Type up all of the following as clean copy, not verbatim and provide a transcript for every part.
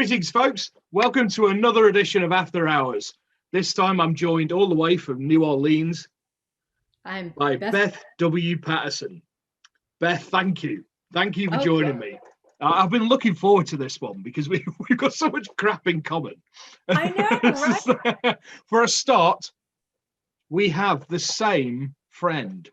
Greetings, folks. Welcome to another edition of After Hours. This time I'm joined all the way from New Orleans by Beth W Patterson. Beth, thank you. Thank you for joining me. I've been looking forward to this one because we've got so much crap in common. I know, right? For a start, we have the same friend.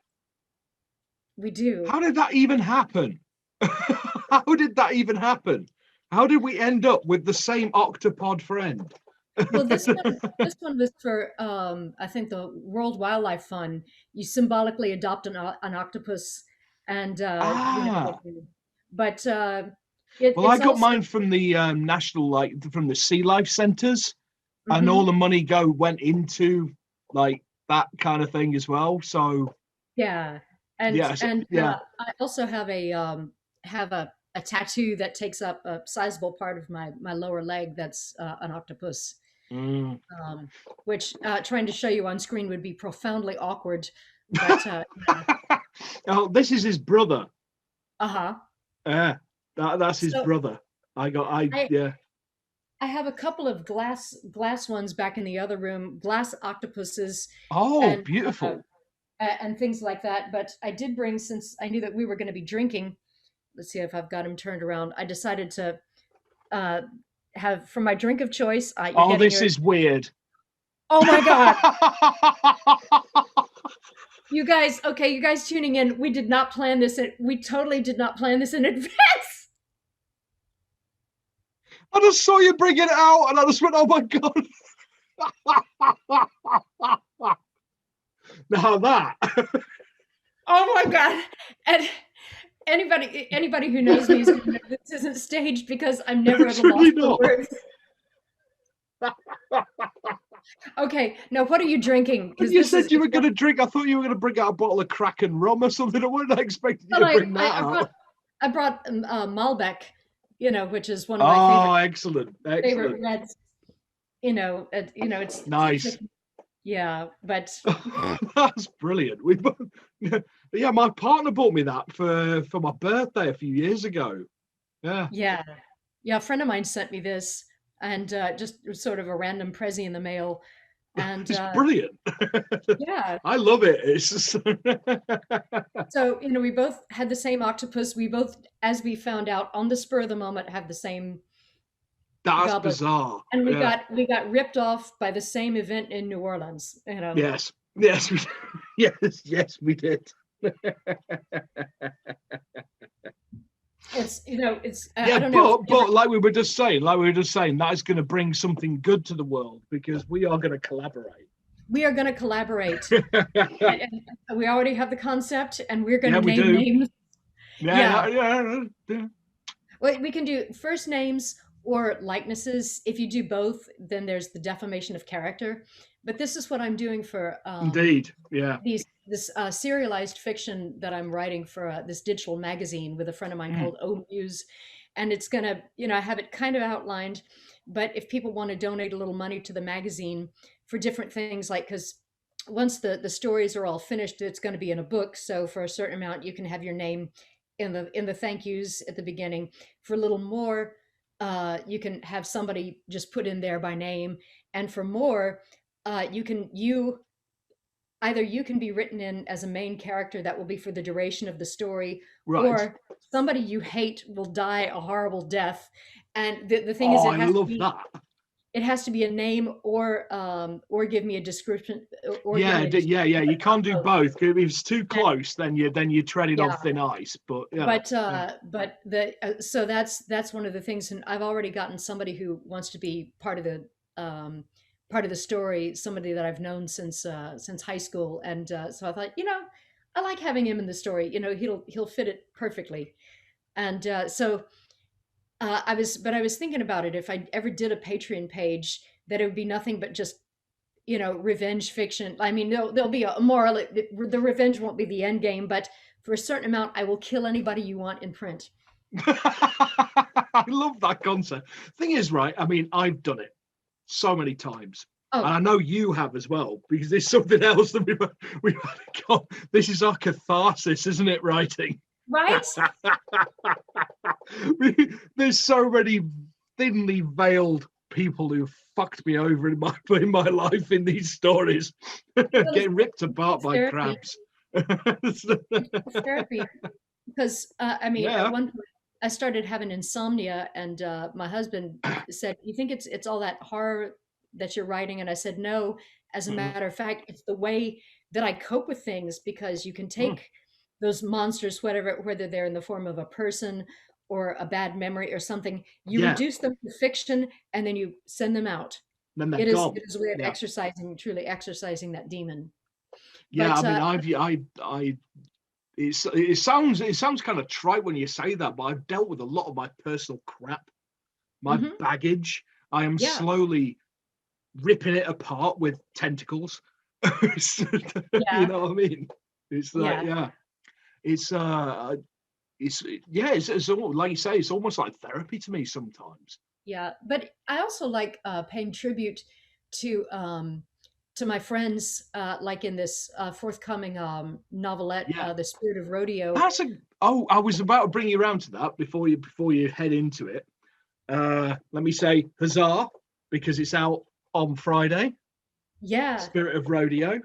We do. How did that even happen? How did that even happen? How did we end up with the same octopod friend? Well, this one was for I think the World Wildlife Fund. You symbolically adopt an octopus, and but I got mine from the national, from the sea life centers, and all the money went into that kind of thing as well. So I also have a tattoo that takes up a sizable part of my lower leg. That's an octopus, which trying to show you on screen would be profoundly awkward. But, oh, this is his brother. That's his brother. I have a couple of glass ones back in the other room, glass octopuses. Oh, and, beautiful. And things like that. But I did bring, since I knew that we were going to be drinking, let's see if I've got him turned around. I decided to have, for my drink of choice. This is weird. Oh my God. You guys tuning in. We did not plan this. We totally did not plan this in advance. I just saw you bring it out and I just went, oh my God. Now that. Oh my God. And anybody who knows me is going to know this isn't staged because I'm never at a loss for words. Okay, now what are you drinking? You said you were going to drink. I thought you were going to bring out a bottle of Kraken rum or something. I wasn't expecting you to bring that out. I brought Malbec, which is one of my favorite reds. It's nice. Yeah, but that's brilliant. My partner bought me that for my birthday a few years ago. Yeah. A friend of mine sent me this, and just sort of a random prezi in the mail, and it's brilliant. Yeah, I love it. It's just... So we both had the same octopus. We both, as we found out on the spur of the moment, have the same. That's bizarre. And we got ripped off by the same event in New Orleans. Yes, we did. I don't know. But like we were just saying, that is going to bring something good to the world because we are going to collaborate. We are going to collaborate. And we already have the concept, and we're going to name names. Yeah. Well, we can do first names or likenesses. If you do both, then there's the defamation of character. But this is what I'm doing for indeed, yeah. This serialized fiction that I'm writing for this digital magazine with a friend of mine called O Muse, and it's gonna, I have it kind of outlined. But if people want to donate a little money to the magazine for different things, because once the stories are all finished, it's going to be in a book. So for a certain amount, you can have your name in the thank yous at the beginning. For a little more, you can have somebody just put in there by name, and for more, you can be written in as a main character that will be for the duration of the story, right. Or somebody you hate will die a horrible death. And the thing is, it has to be a name or give me a description. You can't do both. If it's too close, then you're treading on thin ice. So that's one of the things, and I've already gotten somebody who wants to be part of the story, somebody that I've known since high school, and so I thought, I like having him in the story. He'll fit it perfectly, and I was thinking about it. If I ever did a Patreon page, that it would be nothing but just revenge fiction. I mean, there'll be a moral. The revenge won't be the end game, but for a certain amount, I will kill anybody you want in print. I love that concept. Thing is, right? I mean, I've done it so many times. And I know you have as well, because there's something else that we've got. This is our catharsis, isn't it, writing? Right? There's so many thinly veiled people who fucked me over in my life in these stories, getting ripped apart by crabs. Therapy, because I mean, at one point I started having insomnia, and my husband said, "You think it's all that horror that you're writing?" And I said, "No. As a matter of fact, it's the way that I cope with things, because you can take those monsters, whether they're in the form of a person or a bad memory or something, you reduce them to fiction, and then you send them out. Then It is a way of truly exercising that demon." Yeah, but, I mean, it sounds kind of trite when you say that, but I've dealt with a lot of my personal crap, my baggage. I am slowly ripping it apart with tentacles. You know what I mean? It's like, it's like you say, it's almost like therapy to me sometimes. Yeah, but I also like paying tribute to my friends, like in this forthcoming novelette, The Spirit of Rodeo. I was about to bring you around to that before you head into it. Let me say huzzah, because it's out on Friday. Yeah. Spirit of Rodeo.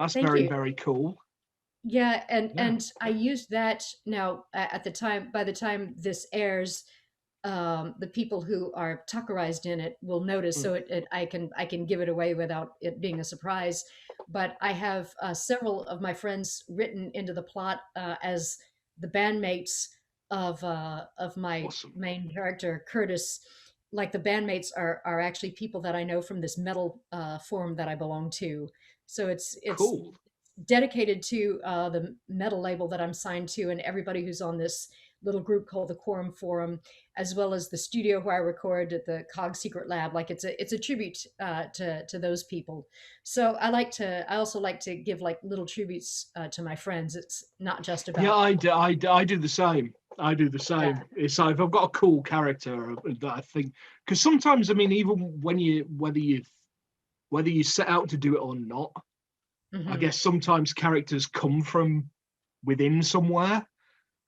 That's very cool. Yeah, and I used that now at the time. By the time this airs, the people who are Tuckerized in it will notice, so I can give it away without it being a surprise. But I have several of my friends written into the plot as the bandmates of my main character, Curtis. Like, the bandmates are actually people that I know from this metal form that I belong to. So it's cool. Dedicated to the metal label that I'm signed to, and everybody who's on this little group called the Quorum Forum, as well as the studio where I record at the Cog Secret Lab. Like, it's a tribute to those people. So I also like to give like little tributes to my friends. It's not just about. Yeah, I do the same. I do the same. Yeah. It's like, if I've got a cool character that I think, because sometimes, I mean, even when whether you set out to do it or not, I guess sometimes characters come from within somewhere,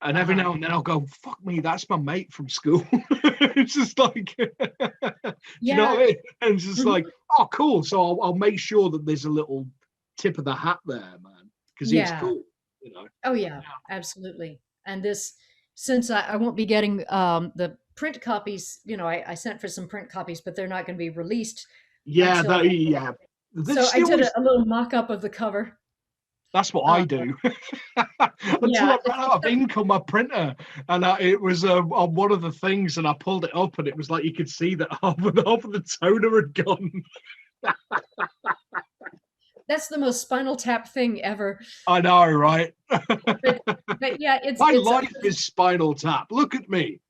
and every now and then I'll go, fuck me, that's my mate from school. It's just like, you know what I mean? And it's just like, oh, cool. So I'll make sure that there's a little tip of the hat there, man, because he's cool, you know. Oh yeah, absolutely. And this, since I won't be getting the print copies, you know, I sent for some print copies, but they're not going to be released. Yeah, so I did a little mock-up of the cover. That's what I do. Until I ran out of ink on my printer, and it was on one of the things, and I pulled it up, and it was like you could see that half of the toner had gone. That's the most Spinal Tap thing ever. I know, right? but yeah, my life is Spinal Tap. Look at me.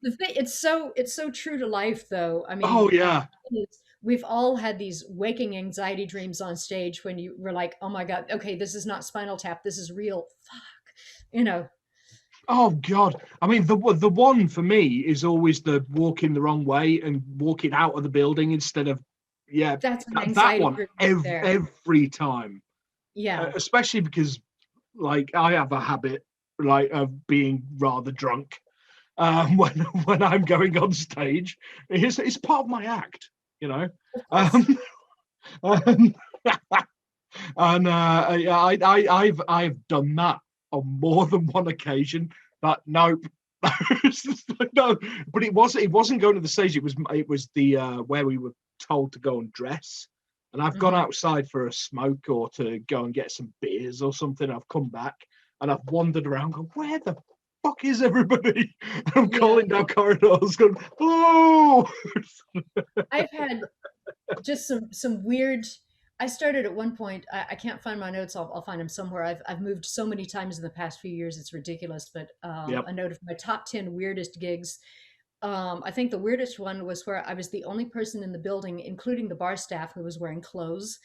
It's so true to life, though. I mean, oh yeah. We've all had these waking anxiety dreams on stage when you were like, oh my God, okay, this is not Spinal Tap, this is real. Fuck, you know. Oh God. I mean, the one for me is always the walking the wrong way and walking out of the building instead of, that's an anxiety that one every time. Yeah. Especially because, like, I have a habit, like, of being rather drunk when I'm going on stage. It's part of my act. You know, and I've done that on more than one occasion. But nope, no. But it wasn't going to the stage. It was the where we were told to go and dress. And I've gone outside for a smoke or to go and get some beers or something. I've come back and I've wandered around, going, where the fuck is everybody? I'm calling down corridors, going, oh. I've had just some weird. I started at one point. I can't find my notes. I'll find them somewhere. I've moved so many times in the past few years, it's ridiculous. But a note of my top 10 weirdest gigs. I think the weirdest one was where I was the only person in the building, including the bar staff, who was wearing clothes.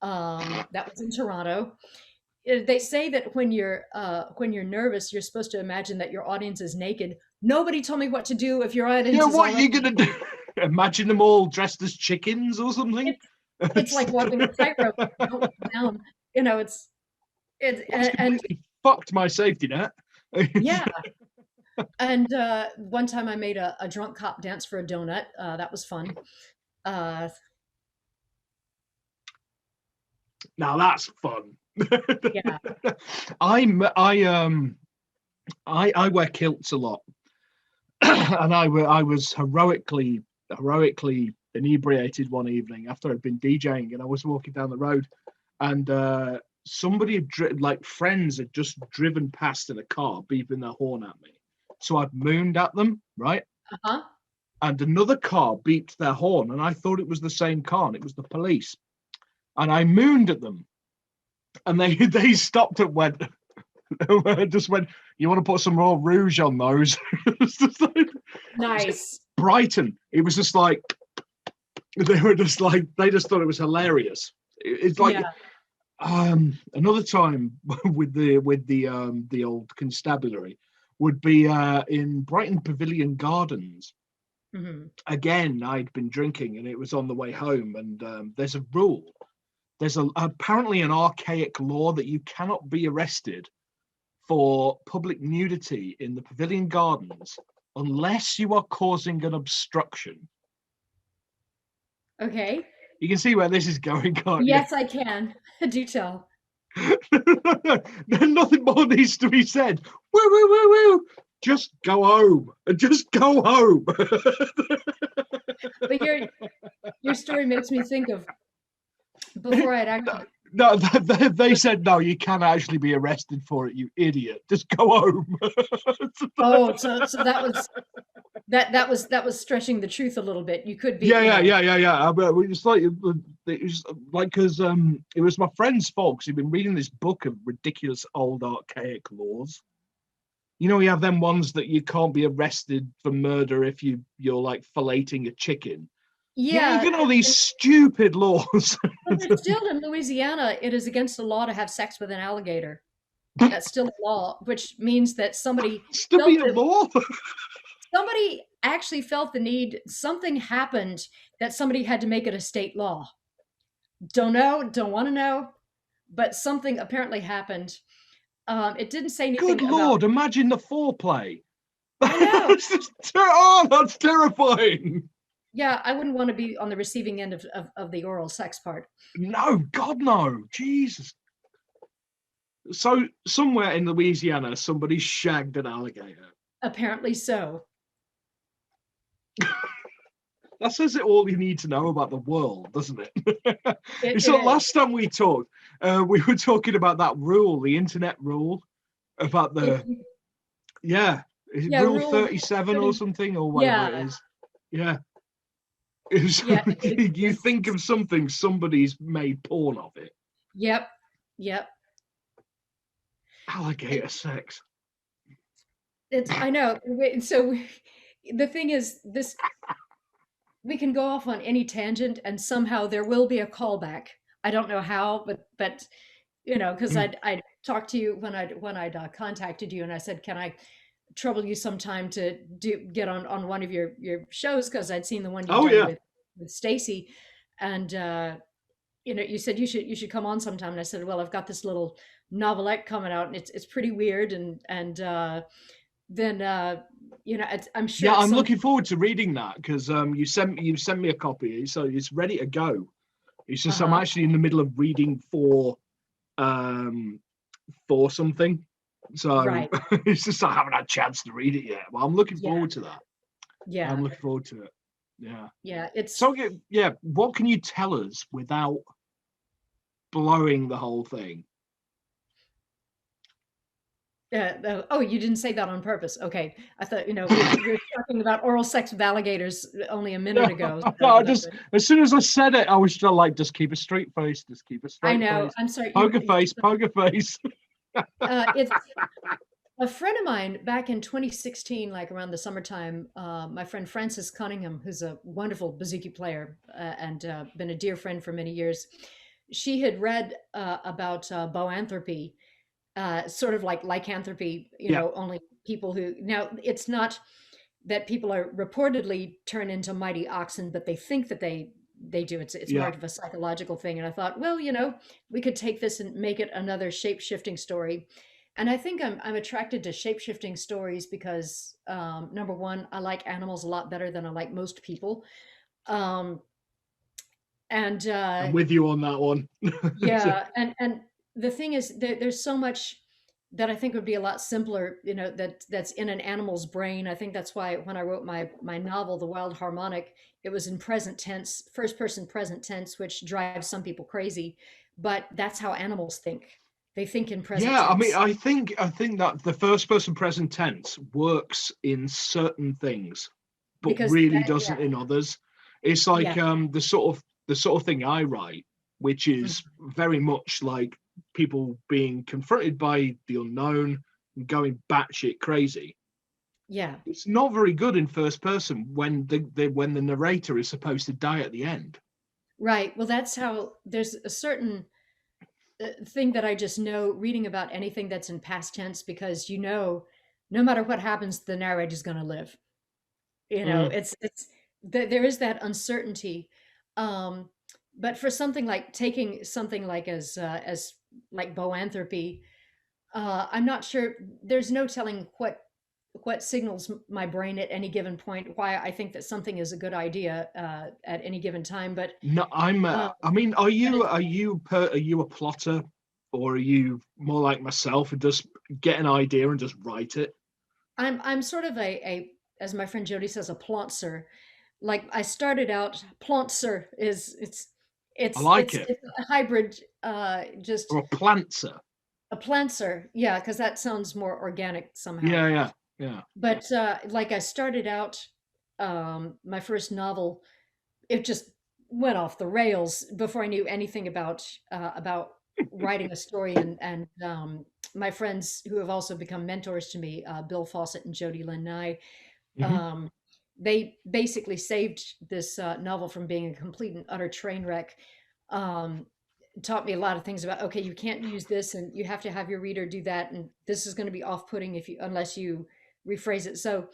That was in Toronto. They say that when you're nervous, you're supposed to imagine that your audience is naked. Nobody told me what to do if your audience. Yeah, what are you gonna do? Imagine them all dressed as chickens or something. It's like walking a tightrope down. You know, and fucked my safety net. Yeah. And one time I made a drunk cop dance for a donut. That was fun. Uh, Now that's fun. yeah. I wear kilts a lot, and I was heroically inebriated one evening after I'd been DJing, and I was walking down the road, and somebody like friends had just driven past in a car, beeping their horn at me. So I'd mooned at them, right? Uh-huh. And another car beeped their horn, and I thought it was the same car, and it was the police. And I mooned at them, and they stopped and went, just went, "You want to put some raw rouge on those?" Nice. Brighton. It was just like they were just like they just thought it was hilarious. It's like another time with the old constabulary would be in Brighton Pavilion Gardens. Mm-hmm. Again, I'd been drinking and it was on the way home, and there's a rule. There's apparently an archaic law that you cannot be arrested for public nudity in the Pavilion Gardens unless you are causing an obstruction. Okay. You can see where this is going, can't you? Yes, I can. Do tell. Nothing more needs to be said. Woo, woo, woo, woo. Just go home. Just go home. But your story makes me think of before I'd actually. No, they said no. You can actually be arrested for it, you idiot. Just go home. Oh, so that was stretching the truth a little bit. You could be. Yeah. It's like because it was my friend's fault. He'd been reading this book of ridiculous old archaic laws. You know, you have them ones that you can't be arrested for murder if you're like filleting a chicken. Yeah, you know these stupid laws. But still in Louisiana, it is against the law to have sex with an alligator. That's still a law, which means that somebody Still be a law. Somebody actually felt the need. Something happened that somebody had to make it a state law. Don't know, don't want to know, but something apparently happened. It didn't say anything. Good Lord, imagine the foreplay. I know. That's terrifying. Yeah, I wouldn't want to be on the receiving end of the oral sex part. No, God, no. Jesus. So somewhere in Louisiana, somebody shagged an alligator. Apparently so. That says it all you need to know about the world, doesn't it? So last time we talked, we were talking about that rule, the internet rule, about the rule 37 or something, or whatever it is. Yeah. You think of something, somebody's made porn of it. Yep. Alligator sex. I know. So the thing is, we can go off on any tangent, and somehow there will be a callback. I don't know how, but you know, because I talked to you when I'd contacted you, and I said, "Can I trouble you sometime to get on one of your shows?" Because I'd seen the one you did with Stacy, and you know, you said you should come on sometime, and I said, "Well, I've got this little novelette coming out, and it's pretty weird," and then you know, I'm sure. Yeah, I'm looking forward to reading that because you sent me a copy, so it's ready to go. It's just I'm actually in the middle of reading for something, so it's just I haven't had a chance to read it yet. Well, I'm looking forward to that. Yeah, I'm looking forward to it. Yeah, it's so. Yeah, what can you tell us without blowing the whole thing? Oh, you didn't say that on purpose. Okay, I thought, you know, we were talking about oral sex with alligators only a minute ago. No, as soon as I said it, I was just like, just keep a straight face, just keep a straight face. I know. I'm sorry. Poker face. It's a friend of mine back in 2016, like around the summertime. My friend Frances Cunningham, who's a wonderful bouzouki player and been a dear friend for many years. She had read about boanthropy. Sort of like lycanthropy, you know, only people who now it's not that people are reportedly turned into mighty oxen, but they think that they do. It's more of a psychological thing. And I thought, well, you know, we could take this and make it another shape-shifting story. And I think I'm attracted to shape-shifting stories because number one, I like animals a lot better than I like most people. Um, and I'm with you on that one. Yeah, and the thing is, there's so much that I think would be a lot simpler, that's in an animal's brain. I think that's why when I wrote my novel, The Wild Harmonic, it was in present tense, first person present tense, which drives some people crazy, but that's how animals think. They think in present Yeah, I mean, tense I think that the first person present tense works in certain things, but because really that, doesn't yeah, in others. It's yeah. like the sort of thing I write, which is Mhm. very much like people being confronted by the unknown and going batshit crazy. Yeah, It's not very good in first person when the narrator is supposed to die at the end. right. Well, that's how there's a certain thing that I just know reading about anything that's in past tense because no matter what happens, the narrator's going to live. Mm, There is that uncertainty. Um, but for something like taking something like as like boanthropy, I'm not sure. There's no telling what signals my brain at any given point why I think that something is a good idea at any given time. no, I'm. Uh, I mean, are but you it, are you per, are you a plotter, or are you more like myself and just get an idea and just write it? I'm sort of a as my friend Jody says, a ploncer. Like I started out, ploncer is I like it. it's a hybrid, just Or a plantser. a plantser. Yeah, because that sounds more organic somehow. Yeah, yeah, yeah. But like I started out, my first novel, it just went off the rails before I knew anything about writing a story. And my friends who have also become mentors to me, Bill Fawcett and Jody Lynn Nye, Hmm. um, they basically saved this novel from being a complete and utter train wreck. Um, Taught me a lot of things about, okay, you can't use this and you have to have your reader do that, and this is going to be off-putting if you unless you rephrase it. So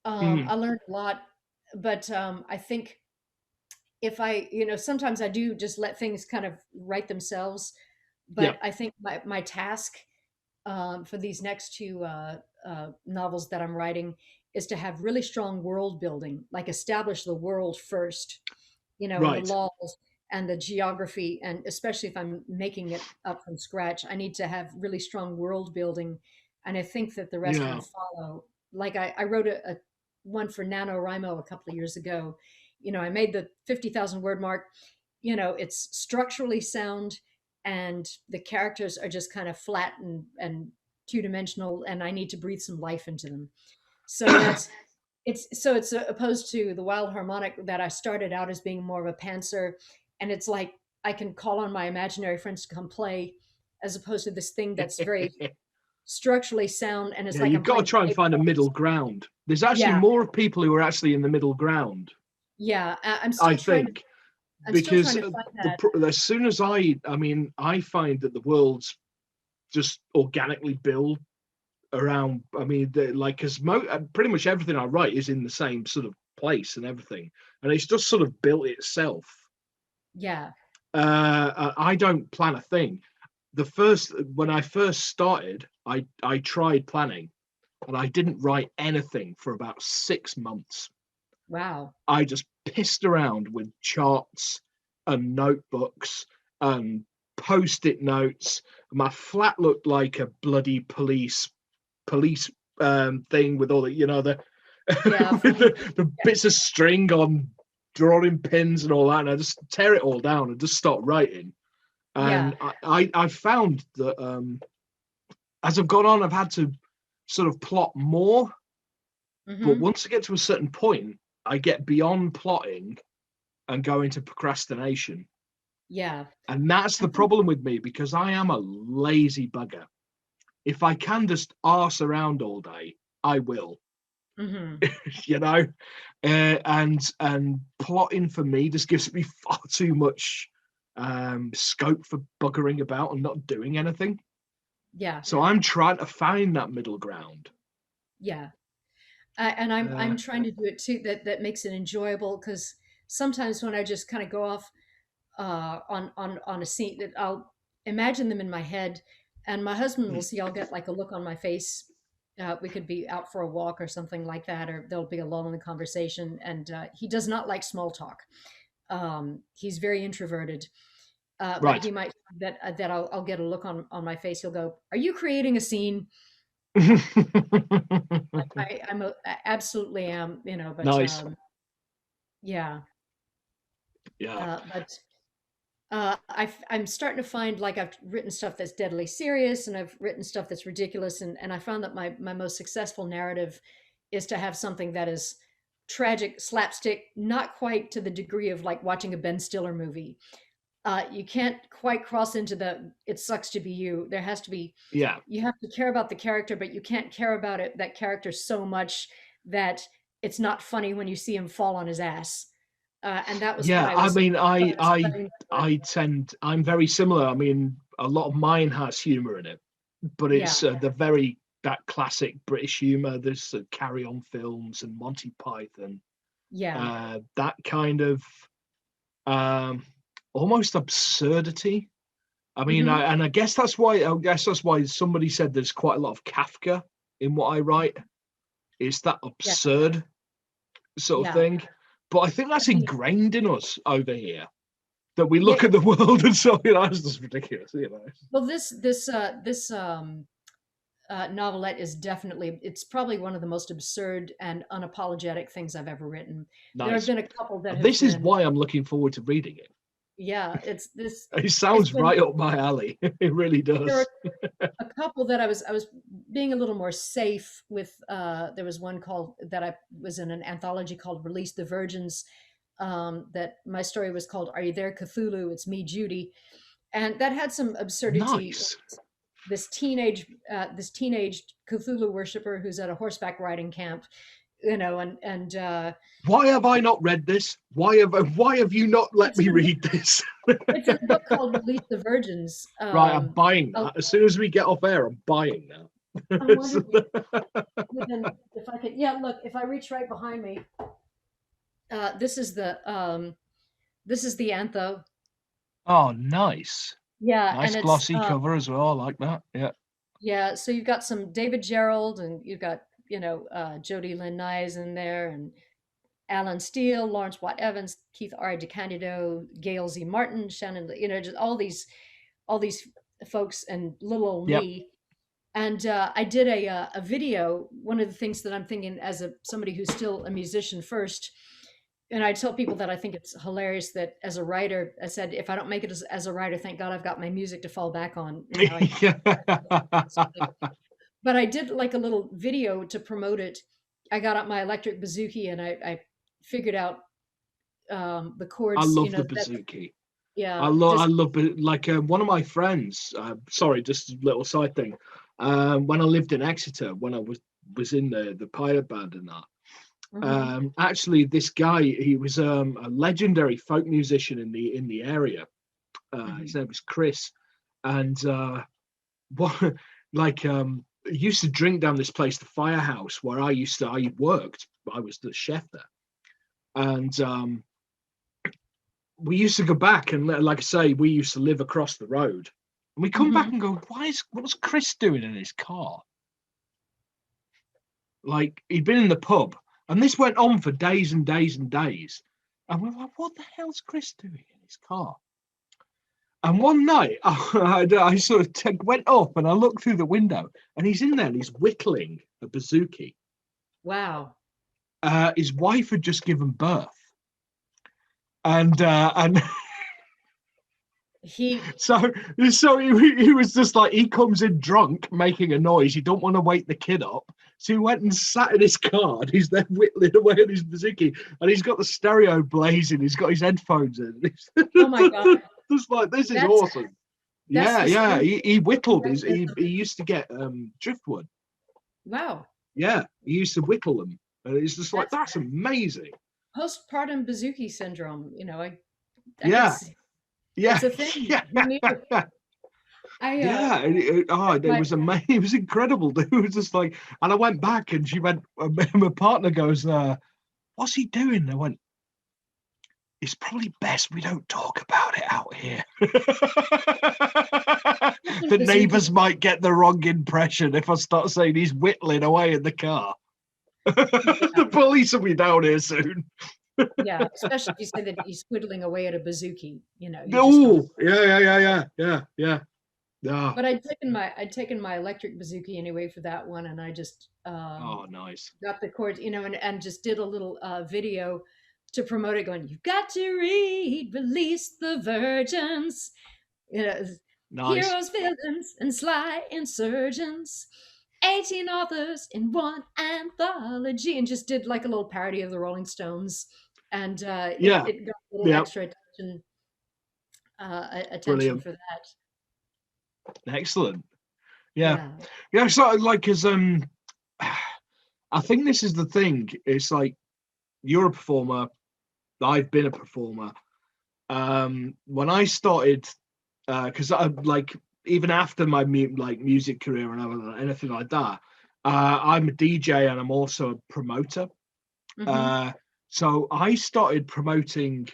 Hmm. I learned a lot, but I think if sometimes I do just let things kind of write themselves. Yeah. But I think my task for these next two novels that I'm writing is to have really strong world building, like establish the world first, and the Right. laws and the geography. And especially if I'm making it up from scratch, I need to have really strong world building. And I think that the rest will Yeah. follow. Like I wrote a one for NaNoWriMo a couple of years ago. I made the 50,000 word mark. It's structurally sound and the characters are just kind of flat and two-dimensional, and I need to breathe some life into them. So it's opposed to the Wild Harmonic that I started out as being more of a pantser, and it's like I can call on my imaginary friends to come play, as opposed to this thing that's very structurally sound, and it's Yeah, like you've I'm got to playing try and find a paperweights. middle ground. There's actually Yeah, more people who are actually in the middle ground, yeah. I'm I still trying to think, I'm still because trying to find the that. as soon as I mean, I find that the world's just organically built around. I mean, like because pretty much everything I write is in the same sort of place and everything, and it's just sort of built itself. Yeah. I don't plan a thing. When I first started, I tried planning, and I didn't write anything for about 6 months. Wow. I just pissed around with charts and notebooks and post-it notes. My flat looked like a bloody police thing with all the Yeah. with From the bits of string on drawing pins and all that, and I just tear it all down and just start writing. yeah. And I found that as I've gone on, I've had to sort of plot more. But Hmm. once I get to a certain point, I get beyond plotting and go into procrastination. Yeah. And that's I the think. problem with me because I am a lazy bugger. If I can just arse around all day, I will, Hmm. you know. And plotting for me just gives me far too much scope for buggering about and not doing anything. Yeah. So I'm trying to find that middle ground. Yeah. And I'm Uh, trying to do it too. That makes it enjoyable because sometimes when I just kind of go off on a scene, that I'll imagine them in my head, And my husband will see I'll get like a look on my face. We could be out for a walk or something like that, or there'll be a lull in the conversation. And he does not like small talk. He's very introverted. But Right. he might that I'll get a look on my face. He'll go, "Are you creating a scene?" I absolutely am, but Nice. yeah. Yeah. But I'm starting to find like I've written stuff that's deadly serious and I've written stuff that's ridiculous. And I found that my most successful narrative is to have something that is tragic, slapstick, not quite to the degree of like watching a Ben Stiller movie. You can't quite cross into the "it sucks to be you." There has to be, Yeah. you have to care about the character, but you can't care about that character so much that it's not funny when you see him fall on his ass. And that was what Yeah, I I was mean, studying for. I'm very similar. I mean, a lot of mine has humor in it, but Yeah, it's that classic British humor. There's Carry On films and Monty Python, yeah. that kind of um, almost absurdity. I mean, Hmm. I guess that's why somebody said there's quite a lot of Kafka in what I write. It's that Yeah, absurd sort of yeah. thing. But I think I that's mean, ingrained in us over here. That we yeah. look at the world and so, that's just ridiculous, Well, this novelette is definitely, it's probably one of the most absurd and unapologetic things I've ever written. There have Nice. been a couple that And have this is been, why I'm looking forward to reading it. yeah, it's this, It it's sounds been, right up my alley. It really there were does. a couple that I was being a little more safe with. There was one called that I was in an anthology called Release the Virgins. That my story was called Are You There, Cthulhu? It's Me, Judy. And that had some absurdity. Nice. This teenage Cthulhu worshiper who's at a horseback riding camp, and Why have I not read this? Why have you not let it's me in a, read this? it's in a book called Release the Virgins. Right, I'm buying I'll, that. As soon as we get off air, I'm buying I'm that. wondering if I could. Yeah, look, if I reach right behind me, uh, this is the um, this is the antho. Oh, nice. Yeah, Nice and it's glossy cover as well. I like that. Yeah. yeah. So you've got some David Gerald, and you've got Jody Lynn Nye in there, and Alan Steele, Lawrence Watt Evans, Keith R. DeCandido, Gail Z. Martin, Shannon, just all these folks, and little old Yep. me. And I did a video. One of the things that I'm thinking as somebody who's still a musician first, and I tell people that I think it's hilarious that as a writer, I said, if I don't make it as a writer, thank God I've got my music to fall back on. But I did like a little video to promote it. I got out my electric bouzouki and I figured out the I chords, love the that, bazooki. yeah, I just, love it. Like one of my friends. Sorry, just a little side thing. When I lived in Exeter, when I was in the pirate band and that. mhm, Actually, this guy, he was a legendary folk musician in the area. His mhm, name was Chris, and what like he used to drink down this place, the Firehouse, where I worked. I was the chef there, and we used to go back and, like I say, we used to live across the road, and we come back mhm. and go, what's Chris doing in his car? Like, he'd been in the pub, and this went on for days and days and days, and we're like, what the hell's Chris doing in his car? And one night, I sort of went up and I looked through the window, and he's in there and he's whittling a bouzouki. Wow. His wife had just given birth, and He, so he was just like, he comes in drunk, making a noise. He don't want to wake the kid up, so he went and sat in his car. And he's then whittling away on his bouzouki, and he's got the stereo blazing. He's got his headphones in. oh my God, Just like, this is that's, awesome. that's Yeah, the yeah. strength He of whittled his. He mechanism. used to get driftwood. Wow. Yeah, he used to whittle them, and it's just like, That's that's amazing. postpartum bouzouki syndrome. I could Yeah, see yeah, it's a thing. yeah, You need it. I, yeah. It my, was amazing. It was incredible. It was just like, and I went back, and she went. My partner goes, "What's he doing?" I went, "It's probably best we don't talk about it out here." The neighbours might get the wrong impression if I start saying he's whittling away in the car. The police will be down here soon. Yeah, especially if you say that he's whittling away at a bazooki, Oh, yeah. But I'd taken my electric bazooki anyway for that one, and I just nice. got the chords, and just did a little video to promote it, going, "You've got to read, release the virgins, nice. Heroes, villains, and sly insurgents. 18 authors in one anthology," and just did like a little parody of the Rolling Stones, and it got a little extra attention for that. Excellent. Yeah. So like, as I think this is the thing. It's like, you're a performer. I've been a performer. When I started, because I like, even after my music career and anything like that, I'm a DJ and I'm also a promoter. Mm-hmm. So I started promoting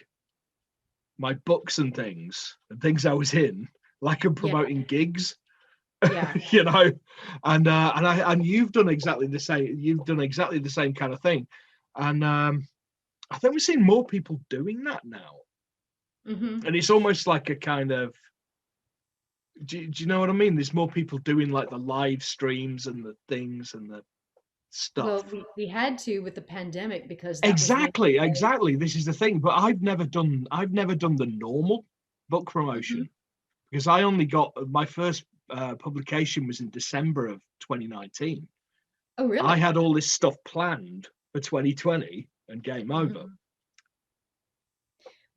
my books and things I was in, like I'm promoting gigs. Yeah. And you've done exactly the same. You've done exactly the same kind of thing, and I think we're seeing more people doing that now. Mm-hmm. And it's almost like a kind of, do you know what I mean? There's more people doing like the live streams and the things and the stuff. Well, we had to with the pandemic, because exactly. This is the thing. But I've never done the normal book promotion, mm-hmm. because I only got my first publication was in December of 2019. Oh, really? I had all this stuff planned for 2020 and game over. Mm-hmm.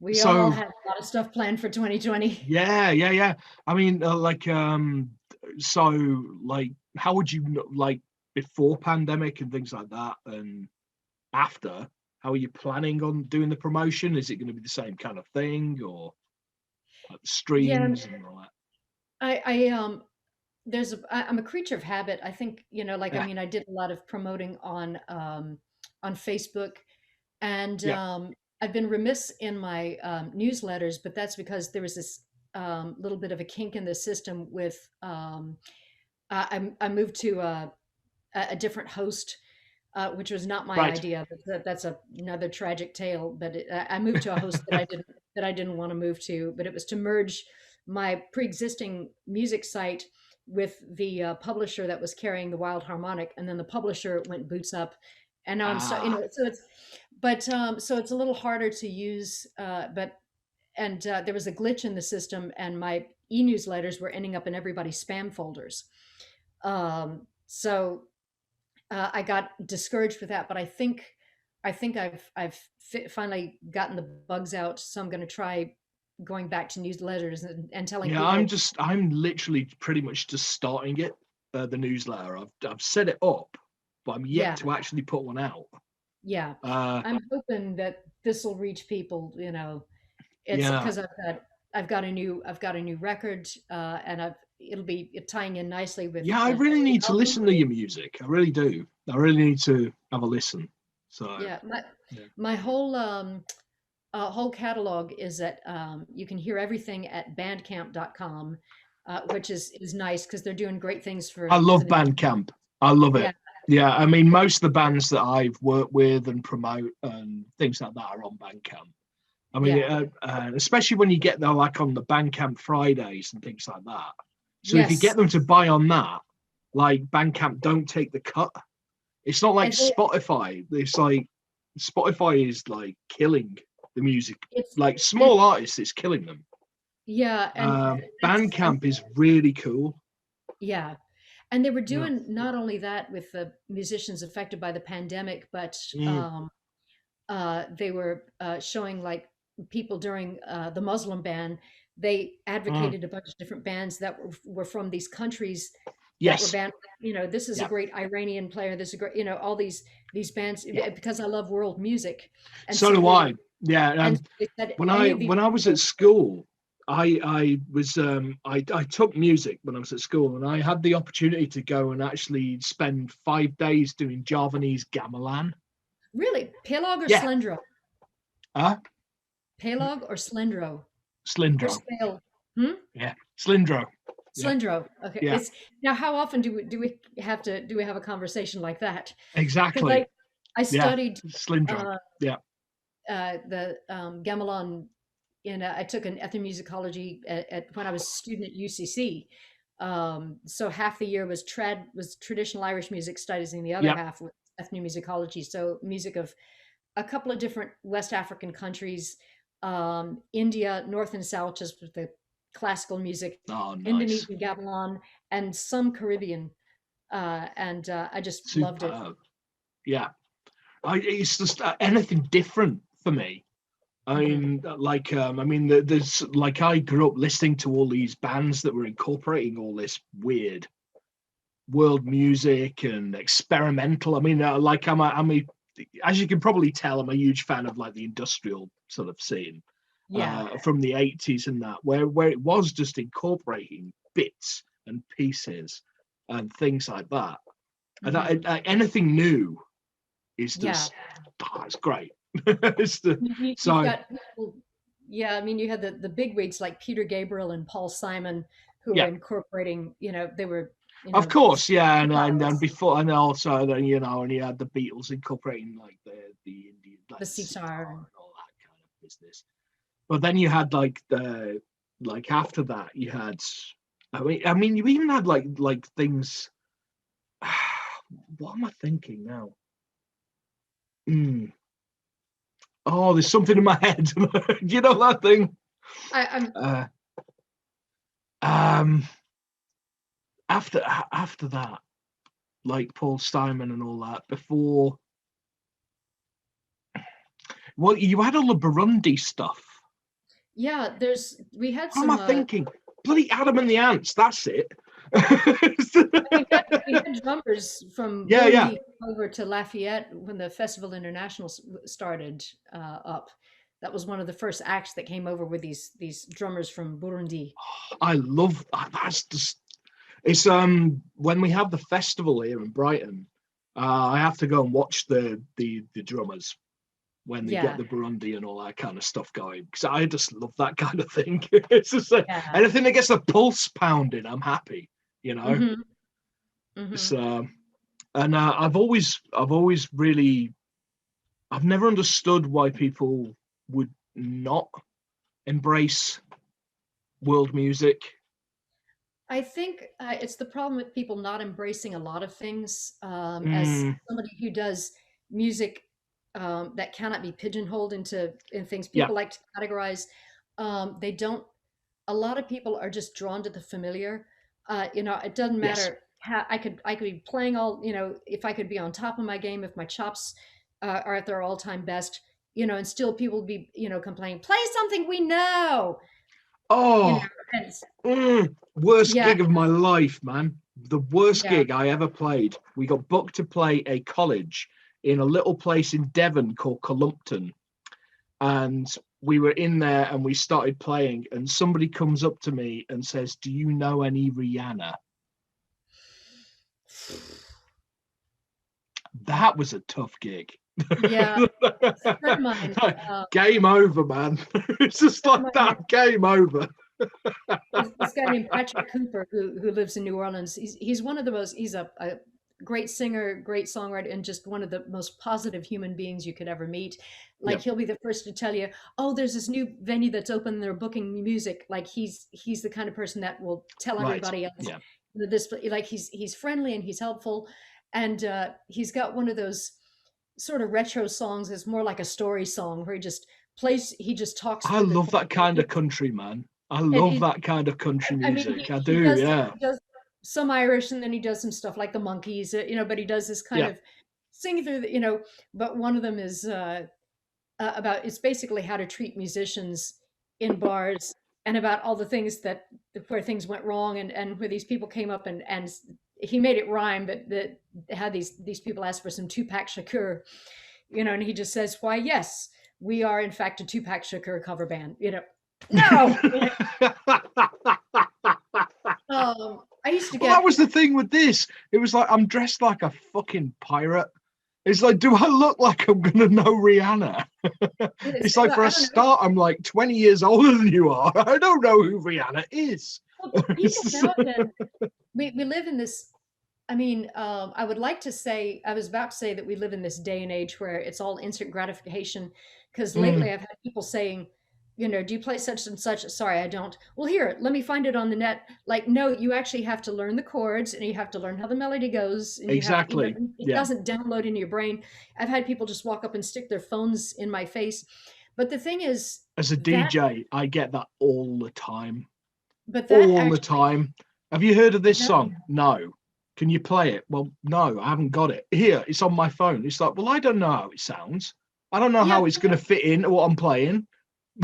We all had a lot of stuff planned for 2020. Yeah. I mean, so like, how would you, like, before pandemic and things like that, and after, how are you planning on doing the promotion? Is it going to be the same kind of thing, or like streams and all that? I'm a creature of habit. I think, I mean, I did a lot of promoting on Facebook, and I've been remiss in my newsletters, but that's because there was this little bit of a kink in the system with, I moved to a different host, which was not my idea. That's another tragic tale, but I moved to a host that I didn't want to move to, but it was to merge my pre-existing music site with the publisher that was carrying the Wild Harmonic, and then the publisher went boots up, and now I'm so it's a little harder to use, but there was a glitch in the system, and my e-newsletters were ending up in everybody's spam folders. So I got discouraged with that, but I think I've finally gotten the bugs out, so I'm going to try going back to newsletters and telling people. I'm literally pretty much just starting it, the newsletter. I've set it up, but I'm yet to actually put one out. Yeah. I'm hoping that this will reach people, it's because I've got a new record, and it'll be tying in nicely with. Yeah, I really need to listen to your music. I really do. I really need to have a listen. So my whole catalog is at, you can hear everything at bandcamp.com, which is nice, because they're doing great things for. I love Bandcamp. I love it. Yeah, I mean, most of the bands that I've worked with and promote and things like that are on Bandcamp. I mean, especially when you get there, like on the Bandcamp Fridays and things like that. So if you get them to buy on that, like, Bandcamp don't take the cut. It's not like Spotify. It's like Spotify is like killing the music. It's like small artists, it's killing them. Yeah, and Bandcamp is really cool. Yeah. And they were doing not only that with the musicians affected by the pandemic, but they were showing, like, people during the Muslim ban. They advocated a bunch of different bands that were from these countries that were banned. This is a great Iranian player. This is a great, all these bands, because I love world music. And so do I. Yeah. And when I was at school, I took music when I was at school, and I had the opportunity to go and actually spend 5 days doing Javanese gamelan. Really? Pelog or Slendro? Pelog or Slendro? Slendro. Hmm? Yeah, Slendro. Slendro. Okay. Yeah. It's now how often do we have a conversation like that? Because Exactly. I Yeah. studied Slendro. uh, Yeah. the gamelan in I took an ethnomusicology when I was a student at UCC. So half the year was traditional Irish music studies, and the other Yeah. half was ethnomusicology. So music of a couple of different West African countries, India, North and South, just with the classical music, Oh, nice. Indonesian gamelan, and some Caribbean. And I just loved it. Superb. Yeah. It's just anything different for me. I Hmm. mean, there's like I grew up listening to all these bands that were incorporating all this weird world music and experimental. I mean, like as you can probably tell, I'm a huge fan of like the industrial sort of scene Yeah. from the 80s and that, where it was just incorporating bits and pieces and things like that. And anything new is just, it's great. It's You've got people, yeah. I mean, you had the big wigs like Peter Gabriel and Paul Simon who were yeah, incorporating. They were of course, yeah, and styles, before, and also then and you had the Beatles incorporating like the Indian, like the the sitar sitar. and all that kind of business. But then you had like after that you had, I mean you even had like things. What am I thinking now? Oh, there's something in my head. Do you know that thing? I'm Um, after that, like Paul Simon and all that. Before, well, you had all the Burundi stuff. Yeah, we had What am some. I thinking? Bloody Adam and the Ants. That's it. We had drummers from Yeah. Burundi over to Lafayette when the Festival International started up. That was one of the first acts that came over with these drummers from Burundi. I love that. That's just. It's when we have the festival here in Brighton, I have to go and watch the drummers when they get Yeah, the Burundi and all that kind of stuff going, because I just love that kind of thing. It's just like yeah. anything that gets the pulse pounding, I'm happy, you know. Hmm. It's Hmm. and I've always really, I've never understood why people would not embrace world music. I think it's the problem with people not embracing a lot of things. As Mm, somebody who does music that cannot be pigeonholed in things, yeah. people like to categorize. They don't. A lot of people are just drawn to the familiar. It doesn't Yes. matter how I could be playing all. If I could be on top of my game, if my chops are at their all-time best, and still people would be complaining, play something we know. You know, Oh, and it's- worst yeah, gig of my life, man. The worst yeah. gig I ever played. We got booked to play a college in a little place in Devon called Columpton. And we were in there and we started playing, and somebody comes up to me and says, "Do you know any Rihanna?" That was a tough gig. Yeah, a friend of mine, Game over, man. It's just friend of like mine, that. Game over. this guy named Patrick Cooper who lives in New Orleans. He's one of the most. He's a great singer, great songwriter, and just one of the most positive human beings you could ever meet. Like Yep. he'll be the first to tell you, "Oh, there's this new venue that's open. And they're booking music." Like he's the kind of person that will tell Right. everybody else Yeah. that this. Like he's friendly and he's helpful, and he's got one of those sort of retro songs. It's more like a story song where he just talks I through the love chord that kind of country, man. I and love that kind of country I mean, music. I do, yeah. he does some Irish, and then he does some stuff like the Monkees, but he does this kind Yeah. of singing through but one of them is about it's basically how to treat musicians in bars and about all the things where things went wrong and where these people came up and he made it rhyme, but that had these people ask for some Tupac Shakur, and he just says, why, yes, we are in fact a Tupac Shakur cover band, no. I used to Well, that get was the thing with this. It was like I'm dressed like a fucking pirate. It's like, do I look like I'm gonna know Rihanna? It's like, for I a don't know. start, I'm like 20 years older than you are. I don't know who Rihanna is. Well, people know that we live in this. I mean, I would like to say, I was about to say that we live in this day and age where it's all instant gratification. Because lately I've had people saying, do you play such and such? Sorry, I don't. Well, here, let me find it on the net. Like, no, you actually have to learn the chords and you have to learn how the melody goes. And you have to, it doesn't download into your brain. I've had people just walk up and stick their phones in my face. But the thing is, as a DJ, I get that all the time. But that all the time. Have you heard of this song? No. Can you play it? Well, no, I haven't got it. Here, it's on my phone. It's like, well, I don't know how it sounds. I don't know how it's going to fit in what I'm playing.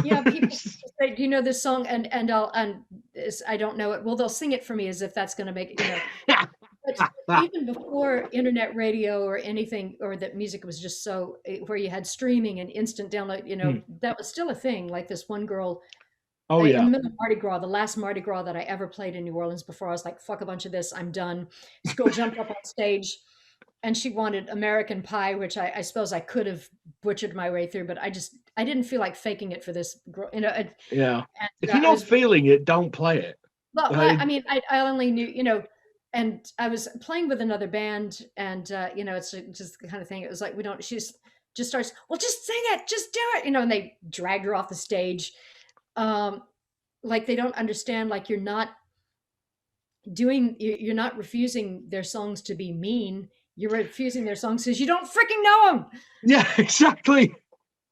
Yeah, people say, "Do you know this song?" And I don't know it. Well, they'll sing it for me as if that's going to make it. But even before internet radio or anything, or that music was just so where you had streaming and instant download, that was still a thing. Like this one girl. Oh yeah. In the middle of Mardi Gras, the last Mardi Gras that I ever played in New Orleans before I was like, fuck a bunch of this, I'm done. This girl jumped up on stage and she wanted American Pie, which I suppose I could have butchered my way through, but I didn't feel like faking it for this girl, Yeah. And, if you're not feeling it, don't play it. Well, I mean, I only knew, and I was playing with another band and, it's just the kind of thing. It was like, she just starts, well, just sing it, just do it, and they dragged her off the stage. Like they don't understand, like you're not refusing their songs to be mean. You're refusing their songs because you don't freaking know them. Yeah, exactly.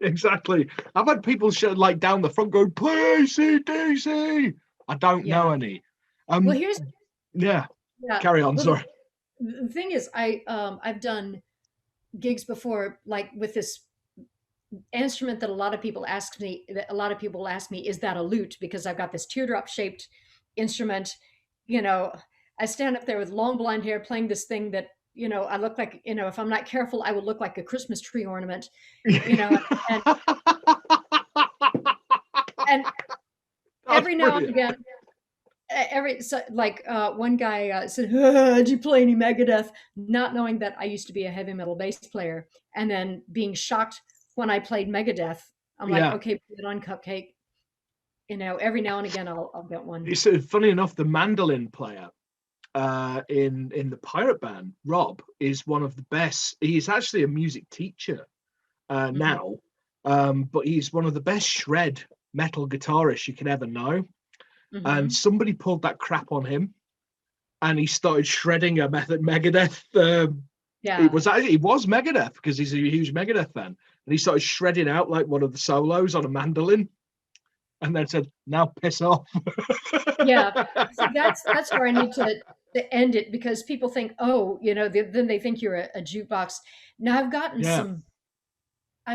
I've had people like down the front going, play CDC. I don't know any. Well, here's carry on. Well, sorry. The thing is, I've done gigs before, like with this instrument that a lot of people ask me, is that a lute? Because I've got this teardrop shaped instrument. I stand up there with long blonde hair playing this thing that, I look like, if I'm not careful, I will look like a Christmas tree ornament, and every now and again, one guy said, did you play any Megadeth? Not knowing that I used to be a heavy metal bass player, and then being shocked when I played Megadeth. I'm like, okay, put it on, Cupcake. Every now and again I'll get one. It's funny enough, the mandolin player in the Pirate Band, Rob, is one of the best. He's actually a music teacher now, but he's one of the best shred metal guitarists you could ever know. And somebody pulled that crap on him, and he started shredding a Megadeth. It was Megadeth, because he's a huge Megadeth fan, and he started shredding out like one of the solos on a mandolin, and then said, "Now piss off." Yeah, so that's where I need to end it, because people think, then they think you're a jukebox. Now I've